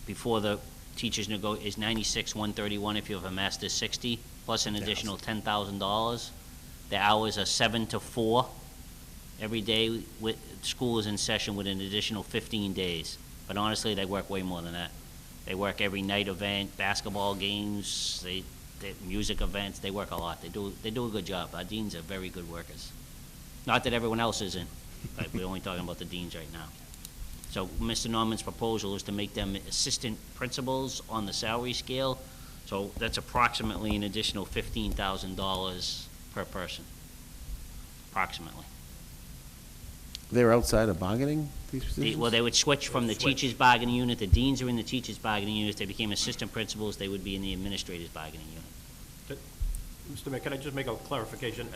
before the teachers is $96,131 if you have a master's 60, plus an additional $10,000. The hours are 7 to 4 every day. School is in session with an additional 15 days. But honestly, they work way more than that. They work every night event, basketball games, they music events. They work a lot. They do a good job. Our deans are very good workers. Not that everyone else isn't, but we're only talking about the deans right now. So Mr. Norman's proposal is to make them assistant principals on the salary scale. So that's approximately an additional $15,000 per person, approximately. They're outside of bargaining, these positions? Well, they would switch from the teachers' bargaining unit. The deans are in the teachers' bargaining unit. If they became assistant principals, they would be in the administrators' bargaining unit. Mr. Mayor, can I just make a clarification?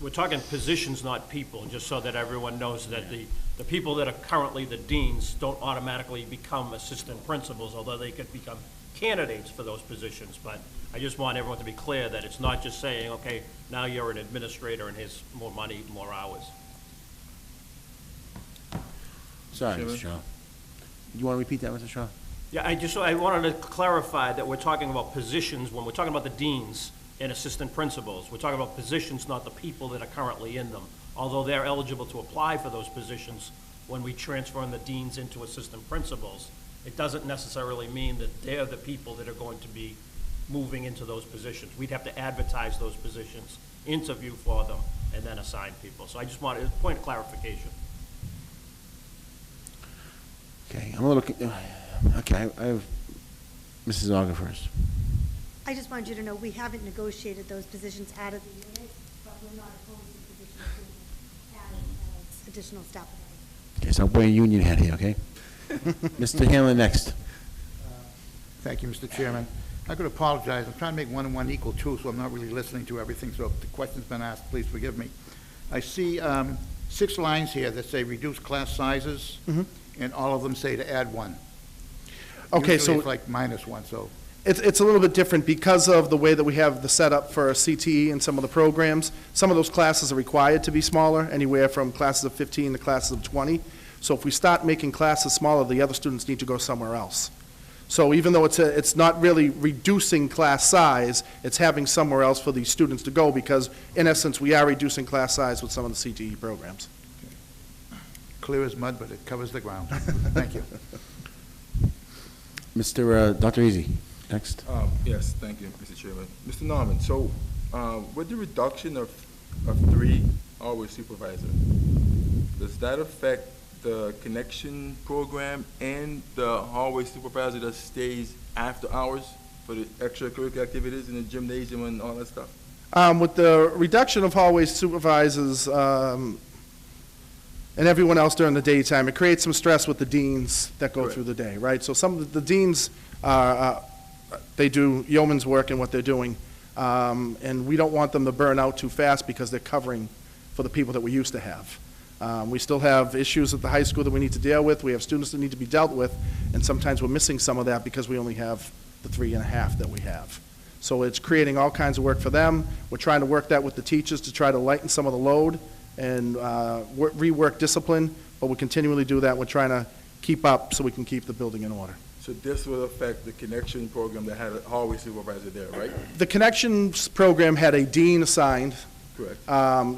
We're talking positions, not people, just so that everyone knows that the people that are currently the deans don't automatically become assistant principals, although they could become candidates for those positions. But I just want everyone to be clear that it's not just saying, okay, now you're an administrator and here's more money, more hours. Sorry, Mr. Shaw. You want to repeat that, Mr. Shaw? Yeah, I wanted to clarify that we're talking about positions, when we're talking about the deans and assistant principals, we're talking about positions, not the people that are currently in them. Although they're eligible to apply for those positions when we transfer the deans into assistant principals, it doesn't necessarily mean that they're the people that are going to be moving into those positions. We'd have to advertise those positions, interview for them, and then assign people. So I just wanted a point of clarification. Okay, I'm a little, okay, I have Mrs. Auger first. I just wanted you to know, we haven't negotiated those positions out of the unit, but we're not opposed to positions being added as additional staff. Okay, so I'm wearing union hat here, okay? Mr. Hanlon next. Thank you, Mr. Chairman. I could apologize. I'm trying to make 1 and 1 equal 2, so I'm not really listening to everything. So if the question's been asked, please forgive me. I see 6 lines here that say reduce class sizes, and all of them say to add 1. Okay, Usually so it's like -1, so. It's a little bit different because of the way that we have the setup for CTE and some of the programs. Some of those classes are required to be smaller, anywhere from classes of 15 to classes of 20. So if we start making classes smaller, the other students need to go somewhere else. So even though it's not really reducing class size, it's having somewhere else for these students to go, because in essence, we are reducing class size with some of the CTE programs. Clear as mud, but it covers the ground. Thank you. Dr. Easy, next. Yes, thank you, Mr. Chairman. Mr. Norman, so with the reduction of 3 hallway supervisor, does that affect the connection program and the hallway supervisor that stays after hours for the extracurricular activities in the gymnasium and all that stuff? With the reduction of hallway supervisors and everyone else during the daytime, it creates some stress with the deans that go through the day, right? So some of the deans, they do yeoman's work in what they're doing, and we don't want them to burn out too fast because they're covering for the people that we used to have. We still have issues at the high school that we need to deal with. We have students that need to be dealt with, and sometimes we're missing some of that because we only have the 3.5 that we have. So it's creating all kinds of work for them. We're trying to work that with the teachers to try to lighten some of the load and rework discipline, but we continually do that. We're trying to keep up so we can keep the building in order. So this will affect the connection program that had a hallway supervisor there, right? The connections program had a dean assigned. Correct.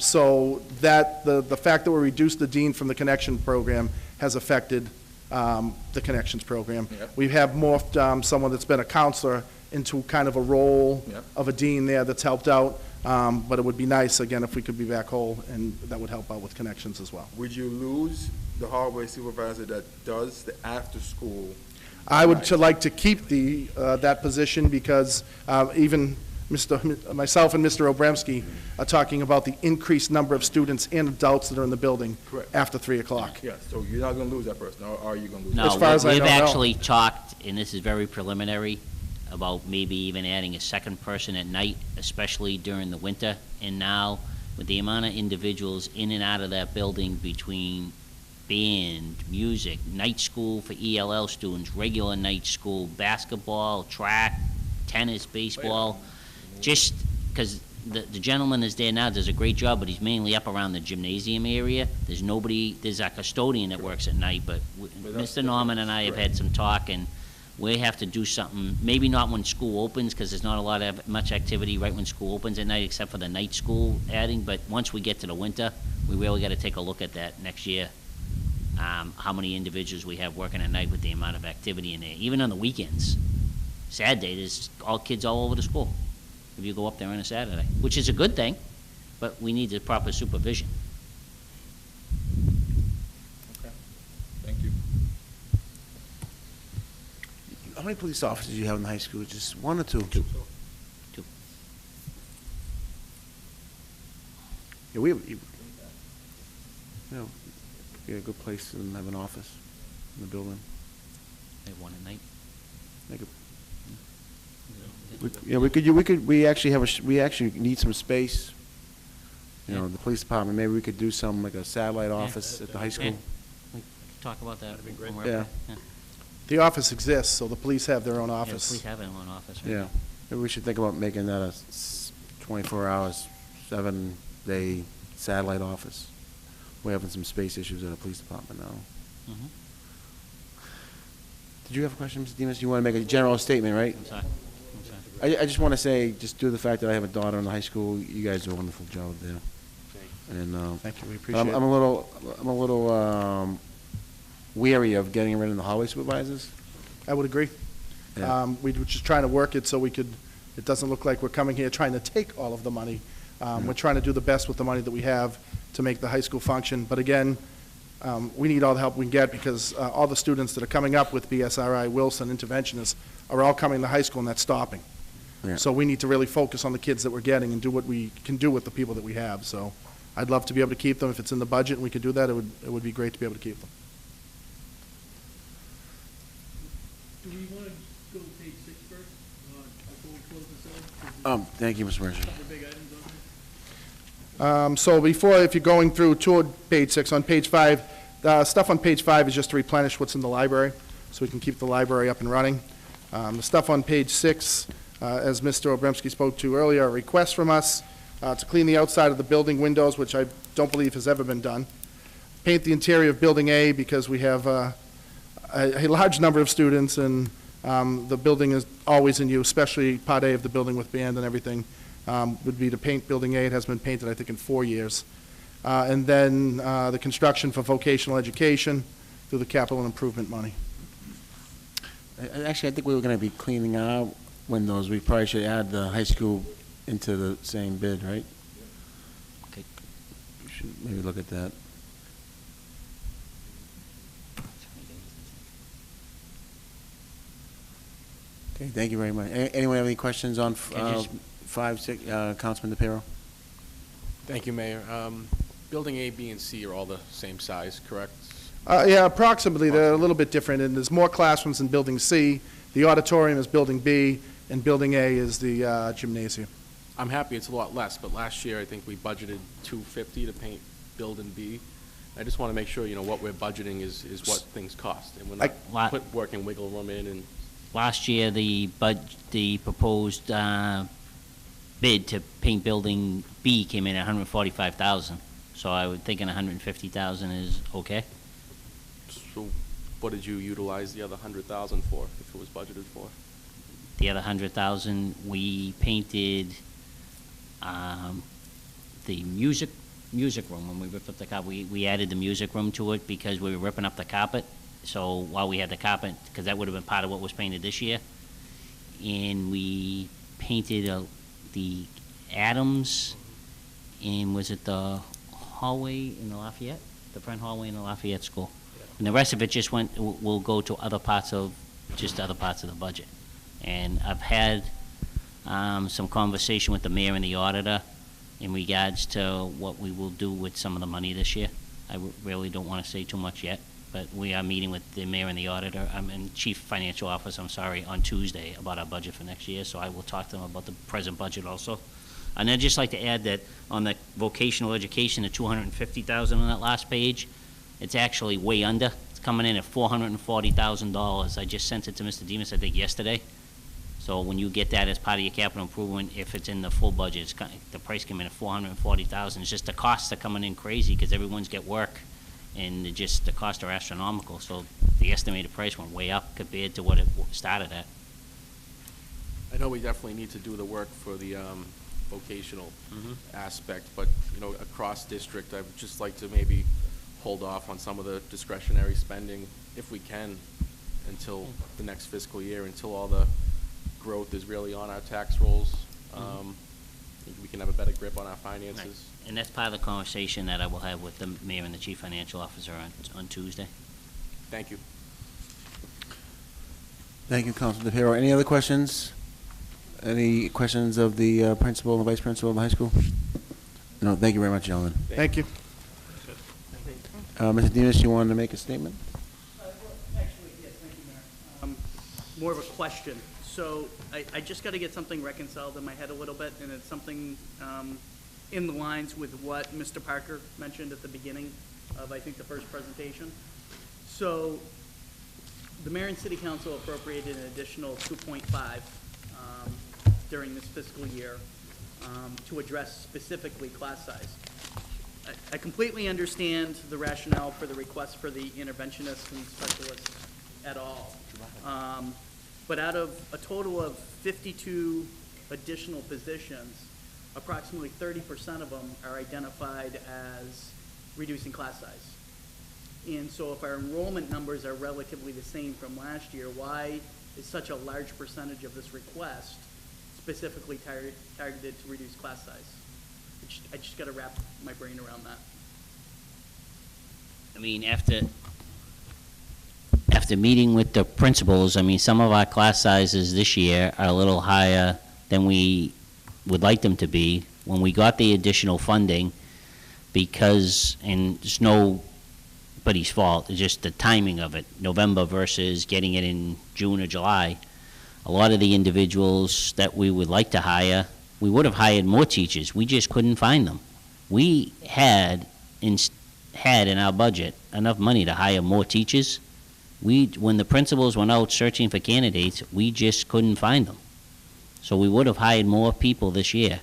So that, the fact that we reduced the dean from the connection program has affected the connections program. Yep. We have morphed someone that's been a counselor into kind of a role Yep. of a dean there that's helped out. But it would be nice, again, if we could be back whole, and that would help out with connections as well. Would you lose the hallway supervisor that does the after-school? I would like to keep that position because even myself and Mr. Obremski are talking about the increased number of students and adults that are in the building Correct. after 3 o'clock. Yeah, so you're not going to lose that person, or are you going to lose? No, As far as I we've know, no. actually talked, and this is very preliminary, about maybe even adding a second person at night, especially during the winter. And now, with the amount of individuals in and out of that building between band, music, night school for ELL students, regular night school, basketball, track, tennis, baseball, just because the gentleman is there now, does a great job, but he's mainly up around the gymnasium area. There's nobody, there's a custodian that works at night, but Mr. Norman and I have had some talk, and we have to do something, maybe not when school opens, because there's not a lot of much activity right when school opens at night, except for the night school adding, but once we get to the winter, we really got to take a look at that next year. How many individuals we have working at night with the amount of activity in there, even on the weekends. Saturday, there's all kids all over the school, if you go up there on a Saturday, which is a good thing, but we need the proper supervision. Okay, thank you. How many police officers do you have in the high school? Just 1 or 2? Two. Yeah, we have, we have a good place to have an office in the building. They have one at night. Make a- we actually need some space. You know, the police department, maybe we could do some, like a satellite office at the high school. Yeah. We could talk about that. when we're Yeah. up there. The office exists, so the police have their own Yeah, office. police have their own office, right? Yeah, maybe we should think about making that a 24 hours, 7-day satellite office. We're having some space issues at the police department now. Mhm. Did you have a question, Mr. Demus? You want to make a general statement, right? I'm sorry. I just want to say, just due to the fact that I have a daughter in the high school, you guys do a wonderful job there. And Thank you, we but appreciate it. I'm a little weary of getting rid of the hallway supervisors. I would agree. Yeah. We were just trying to work it so it doesn't look like we're coming here trying to take all of the money. We're trying to do the best with the money that we have to make the high school function. But again, we need all the help we can get because all the students that are coming up with BSRI, Wilson, interventionists, are all coming to high school and that's stopping. Yeah. So we need to really focus on the kids that we're getting and do what we can do with the people that we have. So I'd love to be able to keep them. If it's in the budget and we could do that, it would be great to be able to keep them. Do we want to go to page 6 first, before we close this out? 'Cause Thank you, Mr. Mercer. there's a couple of big items on there. So before, if you're going through toward page 6, on page 5, the stuff on page 5 is just to replenish what's in the library, so we can keep the library up and running. The stuff on page 6, as Mr. Obremski spoke to earlier, a request from us to clean the outside of the building windows, which I don't believe has ever been done. Paint the interior of Building A because we have a large number of students, and the building is always in use, especially Part A of the building with band and everything, would be to paint Building A. It has been painted, I think, in 4 years. And then the construction for vocational education through the capital improvement money. Actually, I think we were going to be cleaning our windows. We probably should add the high school into the same bid, right? Okay. We should maybe look at that. Okay, thank you very much. Anyone have any questions on Can I just- 5, 6, Councilman DePiero? Thank you, Mayor. Building A, B, and C are all the same size, correct? Yeah, approximately. They're a little bit different, and there's more classrooms in Building C. The auditorium is Building B, and Building A is the gymnasium. I'm happy it's a lot less, but last year I think we budgeted $250 to paint Building B. I just want to make sure, what we're budgeting is what things cost, and we're not working wiggle room in and. Last year, the proposed bid to paint Building B came in at $145,000. So I would think $150,000 is okay. So what did you utilize the other $100,000 for, if it was budgeted for? The other $100,000, we painted the music room. When we ripped up the carpet, we added the music room to it because we were ripping up the carpet. So while we had the carpet, because that would have been part of what was painted this year, and we painted the Adams, and was it the hallway in the Lafayette? The front hallway in the Lafayette School. And the rest of it just will go to other parts of the budget. And I've had some conversation with the mayor and the auditor in regards to what we will do with some of the money this year. I really don't want to say too much yet, but we are meeting with the mayor and the auditor, and chief financial officer, on Tuesday about our budget for next year, so I will talk to them about the present budget also. And I'd just like to add that on the vocational education, the $250,000 on that last page, it's actually way under. It's coming in at $440,000. I just sent it to Mr. Demas, I think, yesterday. So when you get that as part of your capital improvement, if it's in the full budget, the price came in at $440,000. It's just the costs are coming in crazy because everyone's get work, and the costs are astronomical. So the estimated price went way up compared to what it started at. I know we definitely need to do the work for the vocational aspect, but, across district, I would just like to maybe hold off on some of the discretionary spending, if we can, until the next fiscal year, until all the growth is really on our tax rolls. We can have a better grip on our finances. Right. And that's part of the conversation that I will have with the mayor and the chief financial officer on Tuesday. Thank you. Thank you, Councilman DePiero. Any other questions? Any questions of the principal and the vice principal of the high school? No, thank you very much, gentlemen. Thank you. Mr. Demas, you wanted to make a statement? Actually, yes, thank you, Mayor. More of a question. So I just got to get something reconciled in my head a little bit, and it's something in the lines with what Mr. Parker mentioned at the beginning of, I think, the first presentation. So the mayor and city council appropriated an additional 2.5 during this fiscal year to address specifically class size. I completely understand the rationale for the request for the interventionists and specialists at all. But out of a total of 52 additional positions, approximately 30% of them are identified as reducing class size. And so if our enrollment numbers are relatively the same from last year, why is such a large percentage of this request specifically targeted to reduce class size? I just got to wrap my brain around that. I mean, after meeting with the principals, some of our class sizes this year are a little higher than we would like them to be. When we got the additional funding, and it's nobody's fault, it's just the timing of it, November versus getting it in June or July, a lot of the individuals that we would like to hire, we would have hired more teachers. We just couldn't find them. We had in our budget enough money to hire more teachers. when the principals went out searching for candidates, we just couldn't find them. So we would have hired more people this year.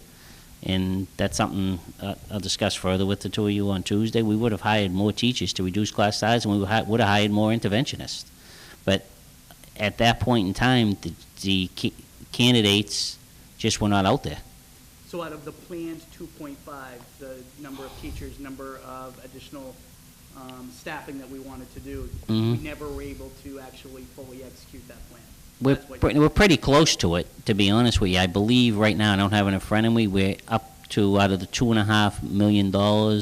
And that's something I'll discuss further with the two of you on Tuesday. We would have hired more teachers to reduce class size, and we would have hired more interventionists. But at that point in time, the candidates just were not out there. So out of the planned 2.5, the number of teachers, number of additional staffing that we wanted to do, we never were able to actually fully execute that plan. We're pretty close to it, to be honest with you. I believe right now, I don't have it in front of me, we're up to, out of the $2.5 million, I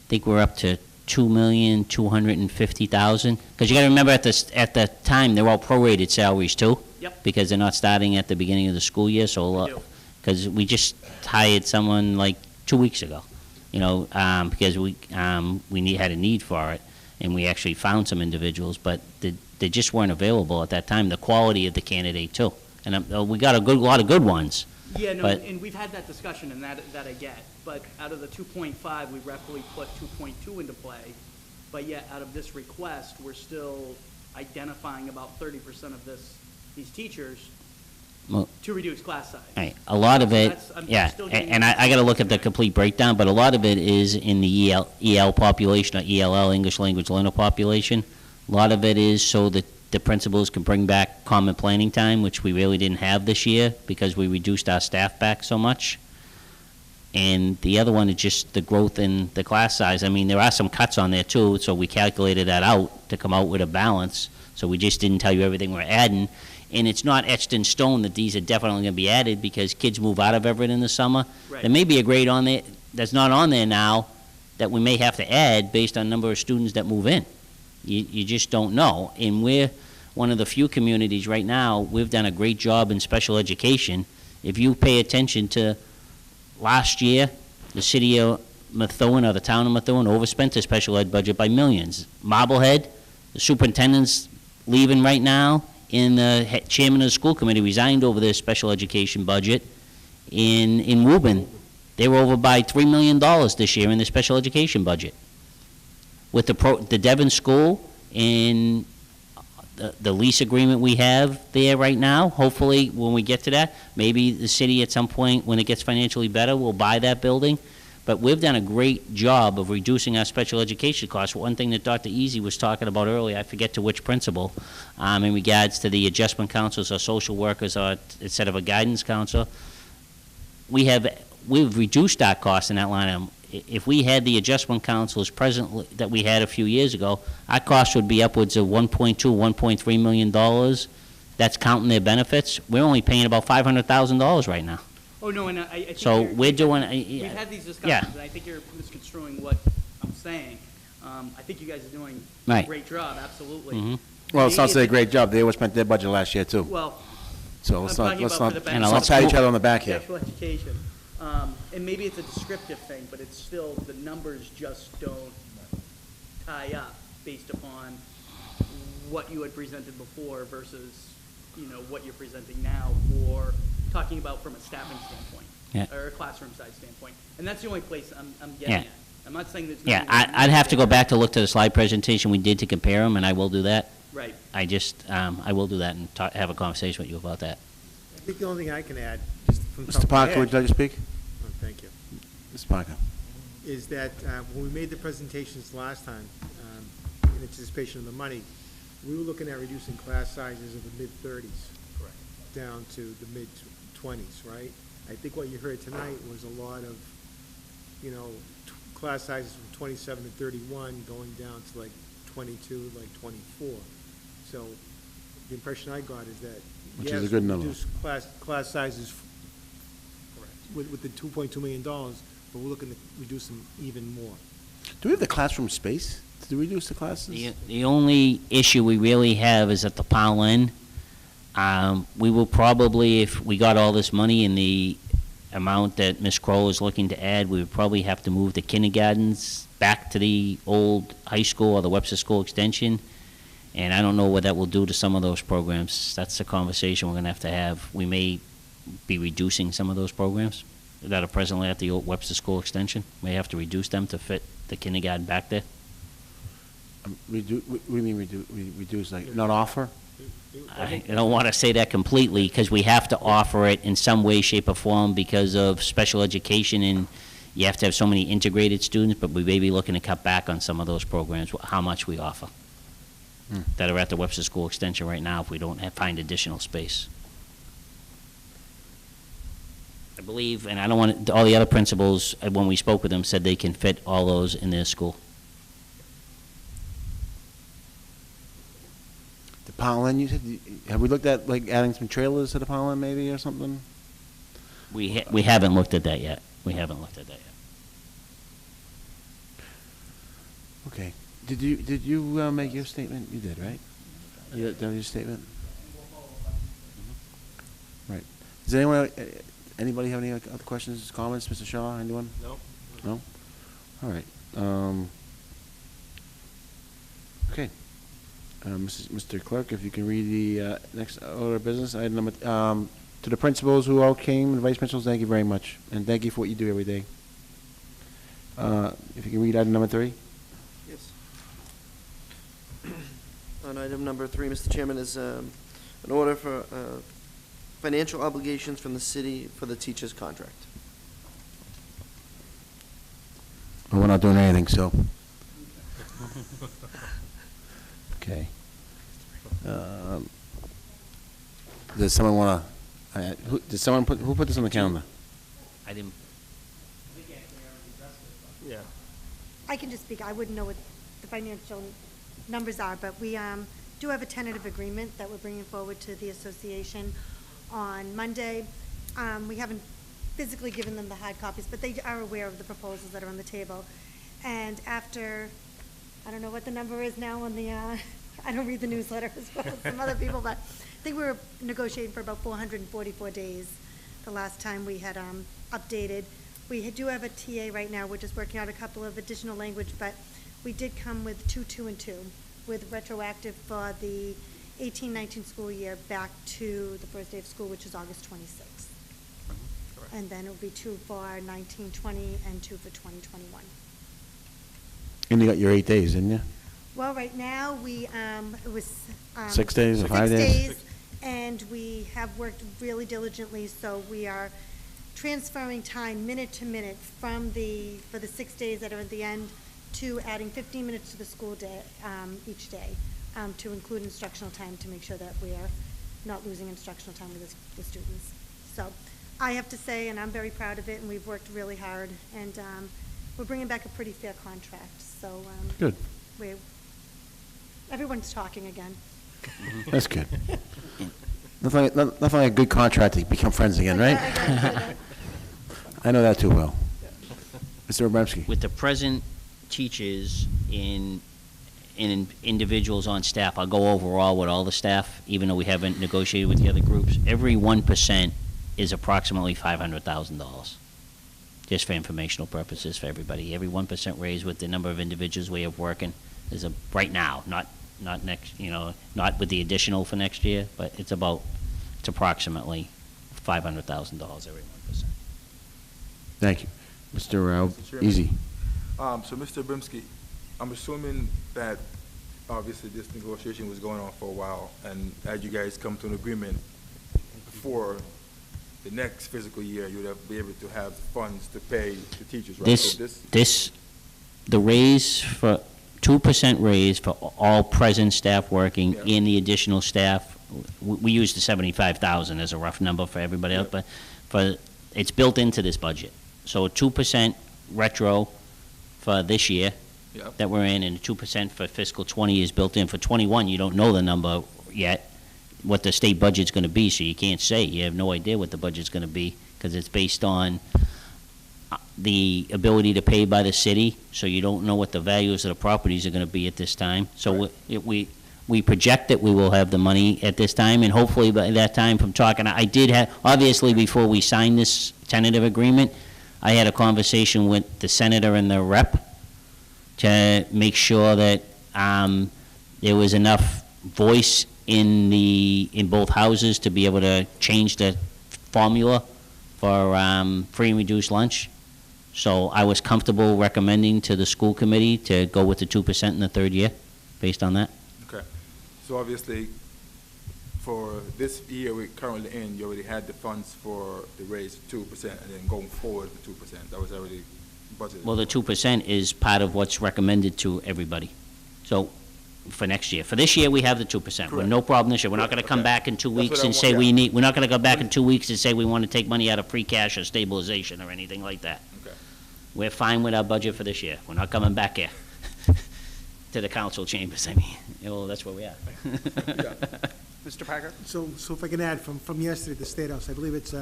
think we're up to $2,250,000. Because you got to remember, at the time, they're all prorated salaries too. Yep. Because they're not starting at the beginning of the school year, so, because we just hired someone like 2 weeks ago, because we had a need for it, and we actually found some individuals, but they just weren't available at that time, the quality of the candidate too. And we got a lot of good ones. Yeah, no, but- and we've had that discussion, and that I get. But out of the 2.5, we roughly put 2.2 into play. But yet, out of this request, we're still identifying about 30% of these teachers Well, to reduce class size. Right, a lot of So it, that's- I'm yeah, still getting- and I got to look at the complete breakdown, but a lot of it is in the EL population, or ELL, English Language Learner population. A lot of it is so that the principals can bring back common planning time, which we really didn't have this year because we reduced our staff back so much. And the other one is just the growth in the class size. I mean, there are some cuts on there too, so we calculated that out to come out with a balance. So we just didn't tell you everything we're adding. And it's not etched in stone that these are definitely going to be added because kids move out of Everett in the summer. Right. There may be a grade on there that's not on there now that we may have to add based on number of students that move in. You just don't know. And we're one of the few communities right now, we've done a great job in special education. If you pay attention to last year, the city of Methuen, or the town of Methuen, overspent the special ed budget by millions. Marblehead, the superintendent's leaving right now, and the chairman of the school committee resigned over their special education budget. In Woburn, they were over by $3 million this year in the special education budget. With the Devon School and the lease agreement we have there right now, hopefully when we get to that, maybe the city at some point, when it gets financially better, will buy that building. But we've done a great job of reducing our special education costs. One thing that Dr. Easy was talking about earlier, I forget to which principal, in regards to the adjustment counselors or social workers, or instead of a guidance counselor, we've reduced our costs in that line item. If we had the adjustment counselors presently that we had a few years ago, our costs would be upwards of $1.2, $1.3 million. That's counting their benefits. We're only paying about $500,000 right now. Oh, no, and I think So you're- we're doing, We've had these discussions, yeah. and I think you're misconstruing what I'm saying. I think you guys are doing a Right. great job, absolutely. Mm-hmm. Well, it's not Maybe say a great job. They overspent their budget last year too. Well, So let's I'm not, talking let's about not, for the let's benefit not of pat each other on the back here. Special education. And maybe it's a descriptive thing, but it's still, the numbers just don't tie up based upon what you had presented before versus, what you're presenting now, for talking about from a staffing standpoint. Yeah. Or a classroom size standpoint. And that's the only place I'm getting Yeah. at. I'm not saying there's. Yeah, nothing I'd have to go back to look to the slide presentation we did to compare them, and I will do that. Right. I will do that and have a conversation with you about that. I think the only thing I can add, just from the top Mr. of my Parker, head- would you like to speak? Oh, thank you. Mr. Parker. Is that when we made the presentations last time, in anticipation of the money, we were looking at reducing class sizes of the mid-30s. Correct. Down to the mid-20s, right? I think what you heard tonight was a lot of, class sizes from 27 to 31 going down to like 22, like 24. So the impression I got is that, Which is yes, a good we number. reduce class sizes with the $2.2 million, but we're looking to reduce them even more. Do we have the classroom space to reduce the classes? The only issue we really have is at the Powell Inn. We will probably, if we got all this money in the amount that Ms. Kroll is looking to add, we would probably have to move the kindergartens back to the old high school or the Webster School Extension. And I don't know what that will do to some of those programs. That's a conversation we're going to have. We may be reducing some of those programs that are presently at the old Webster School Extension. May have to reduce them to fit the kindergarten back there. What do you mean reduce, like, not offer? I don't want to say that completely, because we have to offer it in some way, shape, or form because of special education, and you have to have so many integrated students, but we may be looking to cut back on some of those programs, how much we offer, that are at the Webster School Extension right now if we don't find additional space. I believe, and I don't want, all the other principals, when we spoke with them, said they can fit all those in their school. The Pollen, you said, have we looked at, like, adding some trailers to the Pollen maybe or something? We haven't looked at that yet. We haven't looked at that yet. Okay. Did you make your statement? You did, right? You done your statement? Right. Does anybody have any other questions, comments? Mr. Shaw, anyone? No. No? All right. Okay. Mr. Clerk, if you can read the next order of business, item number, to the principals who all came, and vice principals, thank you very much, and thank you for what you do every day. If you can read item number 3. Yes. On item number 3, Mr. Chairman, is an order for financial obligations from the city for the teacher's contract. Well, we're not doing anything, so. Okay. Does someone want to, who put this on the calendar? I didn't. Yeah. I can just speak, I wouldn't know what the financial numbers are, but we do have a tentative agreement that we're bringing forward to the association on Monday. We haven't physically given them the hard copies, but they are aware of the proposals that are on the table. And after, I don't know what the number is now on the, I don't read the newsletter as well as some other people, but I think we were negotiating for about 444 days the last time we had updated. We do have a TA right now. We're just working out a couple of additional language, but we did come with 2, 2, and 2, with retroactive for the 18-19 school year back to the first day of school, which is August 26th. And then it will be 2 for 19-20 and 2 for 20-21. And you got your 8 days, didn't you? Well, right now, it was 6 days or 5 6 days? days, and we have worked really diligently, so we are transferring time minute to minute for the 6 days that are at the end to adding 15 minutes to the school day, each day, to include instructional time to make sure that we are not losing instructional time with the students. So I have to say, and I'm very proud of it, and we've worked really hard, and we're bringing back a pretty fair contract, so. Good. Everyone's talking again. That's good. Nothing like a good contract to become friends again, right? I know that too well. Mr. Abramsky. With the present teachers and individuals on staff, I'll go overall with all the staff, even though we haven't negotiated with the other groups. Every 1% is approximately $500,000, just for informational purposes for everybody. Every 1% raise with the number of individuals we have working is right now, not next, not with the additional for next year, but it's approximately $500,000 every 1%. Thank you. Mr. Chairman. Easy. So, Mr. Abramsky, I'm assuming that obviously this negotiation was going on for a while, and as you guys come to an agreement for the next fiscal year, you would be able to have funds to pay the teachers, right? So The raise for 2% raise for all present staff working and the additional staff, we use the 75,000 as a rough number for everybody else, but it's built into this budget. So 2% retro for this year that we're in, and 2% for fiscal 20 is built in. For 21, you don't know the number yet, what the state budget's going to be, so you can't say. You have no idea what the budget's going to be, because it's based on the ability to pay by the city, so you don't know what the values of the properties are going to be at this time. So we project that we will have the money at this time, and hopefully by that time, from talking, I did have, obviously before we signed this tentative agreement, I had a conversation with the senator and the rep to make sure that there was enough voice in both houses to be able to change the formula for free and reduced lunch. So I was comfortable recommending to the school committee to go with the 2% in the third year. based on that. Okay. So obviously, for this year we're currently in, you already had the funds for the raise 2%, and then going forward the 2%. That was already budgeted. Well, the 2% is part of what's recommended to everybody. So, for next year. For this year, we have the 2%. We're no problem this year. We're not gonna come back in 2 That's what weeks I and want, say yeah. we need, we're not gonna go back in 2 weeks and say we wanna take money out of free cash or stabilization or anything like that. Okay. We're fine with our budget for this year. We're not coming back here to the council chambers, I mean. Well, that's where we are. Mr. Parker? So if I can add, from yesterday at the State House, I believe it's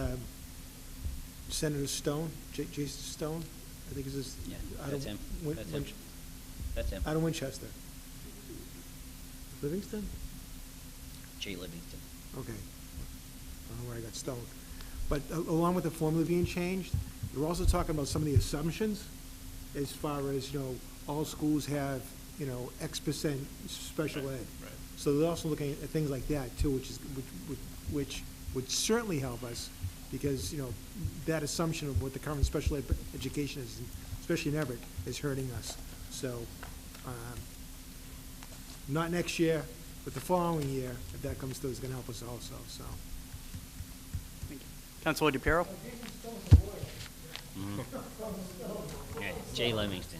Senator Stone, Jason Stone, I think is his. Yeah, out that's of him. Win- That's him. Winch- That's him. Out of Winchester. Livingston? Jay Livingston. Okay. I don't know where I got Stone. But along with the formula being changed, we're also talking about some of the assumptions as far as, all schools have, X% special ed. Right. So they're also looking at things like that too, which would certainly help us because, that assumption of what the current special ed education is, especially in Everett, is hurting us. So, not next year, but the following year, if that comes through, is gonna help us also, so. Councilor DePiero? Yeah, Jay Livingston.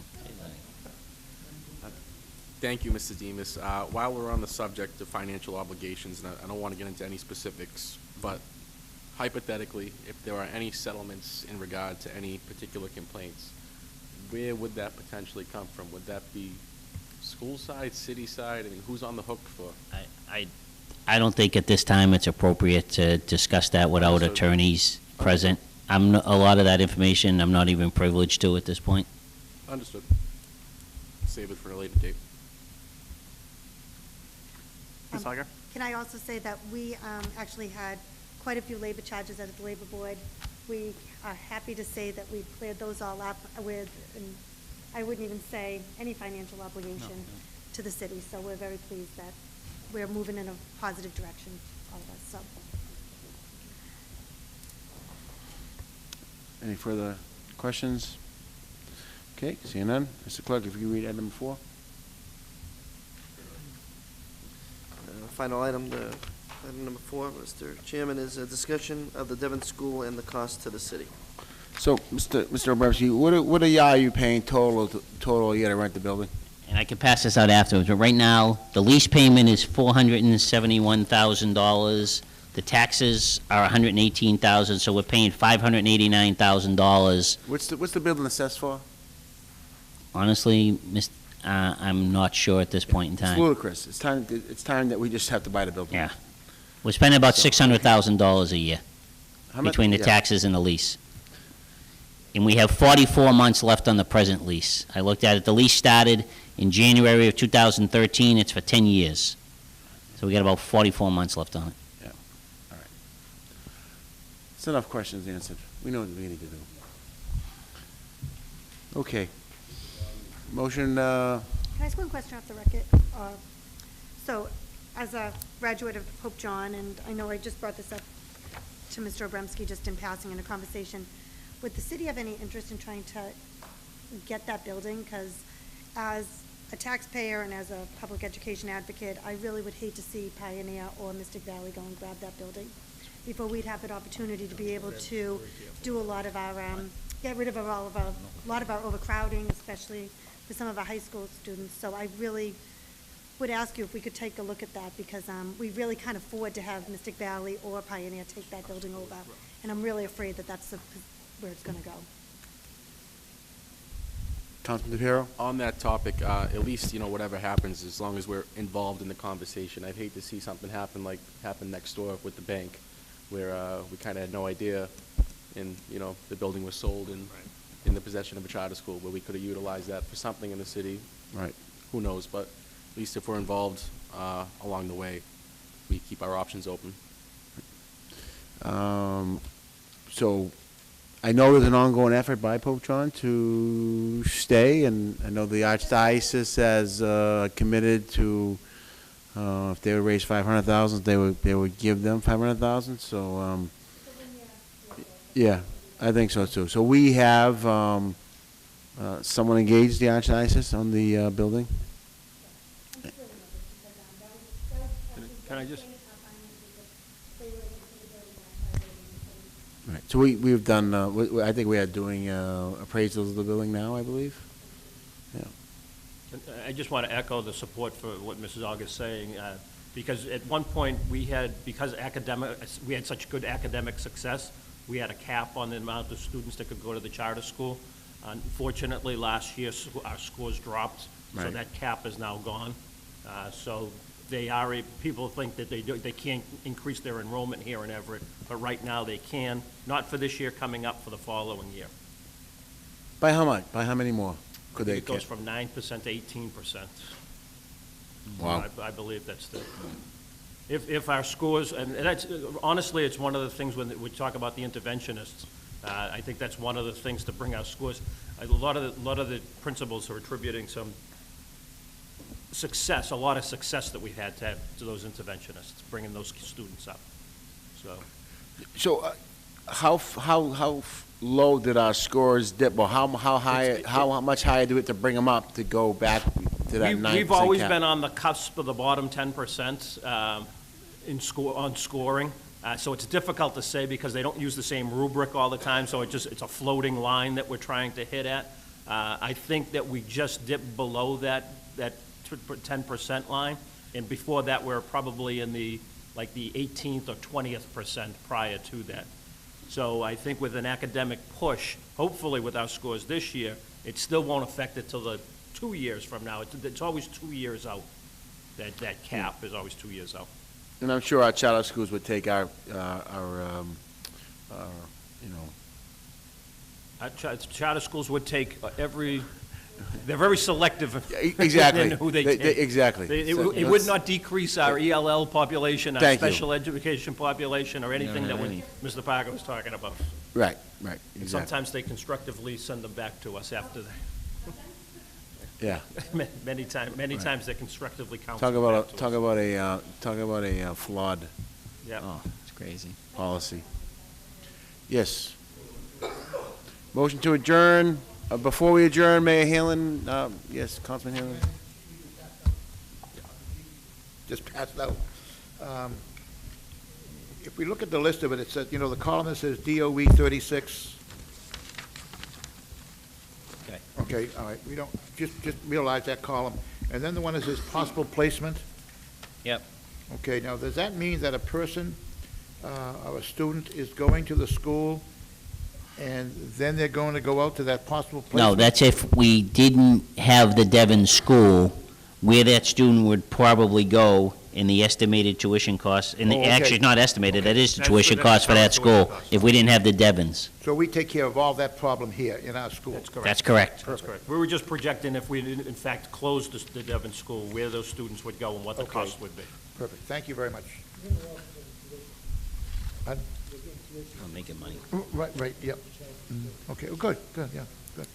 Thank you, Mr. Demus. While we're on the subject of financial obligations, and I don't want to get into any specifics, but hypothetically, if there are any settlements in regard to any particular complaints, where would that potentially come from? Would that be school side, city side? I mean, who's on the hook for? I don't think at this time it's appropriate to discuss that without Understood. attorneys present. A lot of that information, I'm not even privileged to at this point. Understood. Save it for a later date. Ms. Hager? Can I also say that we actually had quite a few labor charges out of the labor board. We are happy to say that we cleared those all up with, and I wouldn't even say any financial obligation to the city, so we're very pleased that we're moving in a positive direction, all of us, so. Any further questions? Okay, seeing none. Mr. Clerk, if you read item number 4. Final item, item number 4, Mr. Chairman, is a discussion of the Devon School and the cost to the city. So, Mr. Obremski, what are you paying total a year to rent the building? And I can pass this out afterwards, but right now, the lease payment is $471,000. The taxes are $118,000, so we're paying $589,000. What's the building assessed for? Honestly, I'm not sure at this point in It's time. ludicrous. It's time that we just have to buy the building. Yeah. We're spending about $600,000 a year How much- between the yeah. taxes and the lease. And we have 44 months left on the present lease. I looked at it, the lease started in January of 2013, it's for 10 years. So we got about 44 months left on it. It's enough questions answered. We know what we need to do. Okay. Motion, Can I ask one question off the record? So, as a graduate of Pope John, and I know I just brought this up to Mr. Obremski just in passing in a conversation, would the city have any interest in trying to get that building? Because as a taxpayer and as a public education advocate, I really would hate to see Pioneer or Mystic Valley go and grab that building before we'd have an opportunity to be able to do a lot of our, get rid of a lot of our overcrowding, especially for some of our high school students. So I really would ask you if we could take a look at that, because we really can't afford to have Mystic Valley or Pioneer take that building over. And I'm really afraid that that's where it's gonna go. Councilman DePiero? On that topic, at least, whatever happens, as long as we're involved in the conversation, I'd hate to see something happen like happened next door with the bank, where we kind of had no idea, and, the building was sold and in the possession of a charter school, where we could have utilized that for something in the city. Right. Who knows, but at least if we're involved along the way, we keep our options open. So, I know there's an ongoing effort by Pope John to stay, and I know the Archdiocese has committed to, if they would raise $500,000, they would give them $500,000. So, yeah, I think so too. So we have someone engaged the Archdiocese on the building. Can I just, Right, so we've done, I think we are doing appraisals of the building now, I believe? Yeah. I just want to echo the support for what Mrs. August is saying, because at one point, we had such good academic success, we had a cap on the amount of students that could go to the charter school. Unfortunately, last year, our scores dropped, so Right. that cap is now gone. So people think that they can't increase their enrollment here in Everett, but right now they can, not for this year, coming up for the following year. By how much? By how many more could they? It goes from 9% to 18%. Wow. I believe that's if our scores, and that's, honestly, it's one of the things when we talk about the interventionists, I think that's one of the things to bring our scores. A lot of the principals are attributing some success, a lot of success that we've had to have to those interventionists, bringing those students up, so. So, how low did our scores dip, or how high, how much higher do we have to bring them up to go back to that 9% We've always cap? been on the cusp of the bottom 10% on scoring. So it's difficult to say because they don't use the same rubric all the time, so it's a floating line that we're trying to hit at. I think that we just dipped below that 10% line, and before that, we're probably in the 18th or 20th percent prior to that. So I think with an academic push, hopefully with our scores this year, it still won't affect it till the 2 years from now. It's always 2 years out. That cap is always 2 years out. And I'm sure our charter schools would take our Charter schools would take they're very selective Exactly. in who they take. Exactly. It would not decrease our ELL population, our Thank you. special education population, or anything that Mr. Parker was talking about. Right, And exactly. sometimes they constructively send them back to us after Yeah. many times they constructively counsel Talk them about back a, to us. talk about a flawed Yeah. Oh, it's crazy. policy. Yes. Motion to adjourn. Before we adjourn, Mayor Halen, yes, Councilman Halen. Just passed out. If we look at the list of it, it says, the column that says DOE 36. Okay. Okay, all right, we don't, just realize that column. And then the one that says possible placement. Yep. Okay, now, does that mean that a person or a student is going to the school and then they're going to go out to that possible placement? No, that's if we didn't have the Devon school, where that student would probably go in the estimated tuition costs, and Oh, okay. actually, it's not estimated, that is the That's tuition the cost for that tuition school, cost. if we didn't have the Devons. So we take care of all that problem here in our school? That's correct. That's correct. That's correct. We were just projecting if we didn't, in fact, close the Devon school, where those students would go and what the Okay. cost would be. Perfect, thank you very much. Pardon? I'll make it money. Right, yep. Okay, well, good, yeah, good.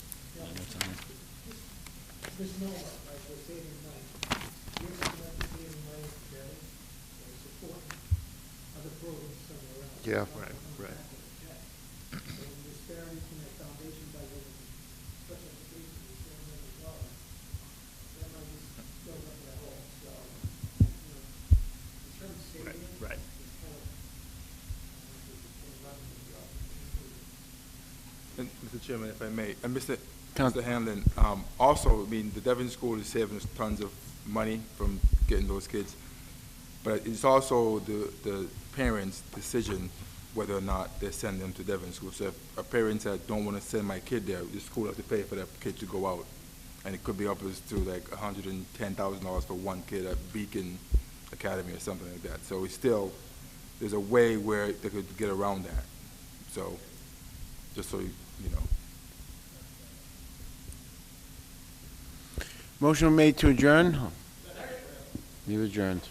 Ms. Noah, like we're saving money, you're not saving money together, or supporting other programs somewhere else. Yeah. Right. And the disparity from that foundation budget and special education is $7 million. That might just fill up that hole, so, in terms of saving, Right. it's kind of, And, Mr. Chairman, if I may, and Mr. Counsel. Hanlon, also, I mean, the Devon School is saving us tons of money from getting those kids, but it's also the parents' decision whether or not they send them to Devon School. So if a parent said, don't want to send my kid there, the school has to pay for that kid to go out. And it could be up to like $110,000 for one kid at Beacon Academy or something like that. So it's still, there's a way where they could get around that. So, just so you know. Motion made to adjourn. You've adjourned.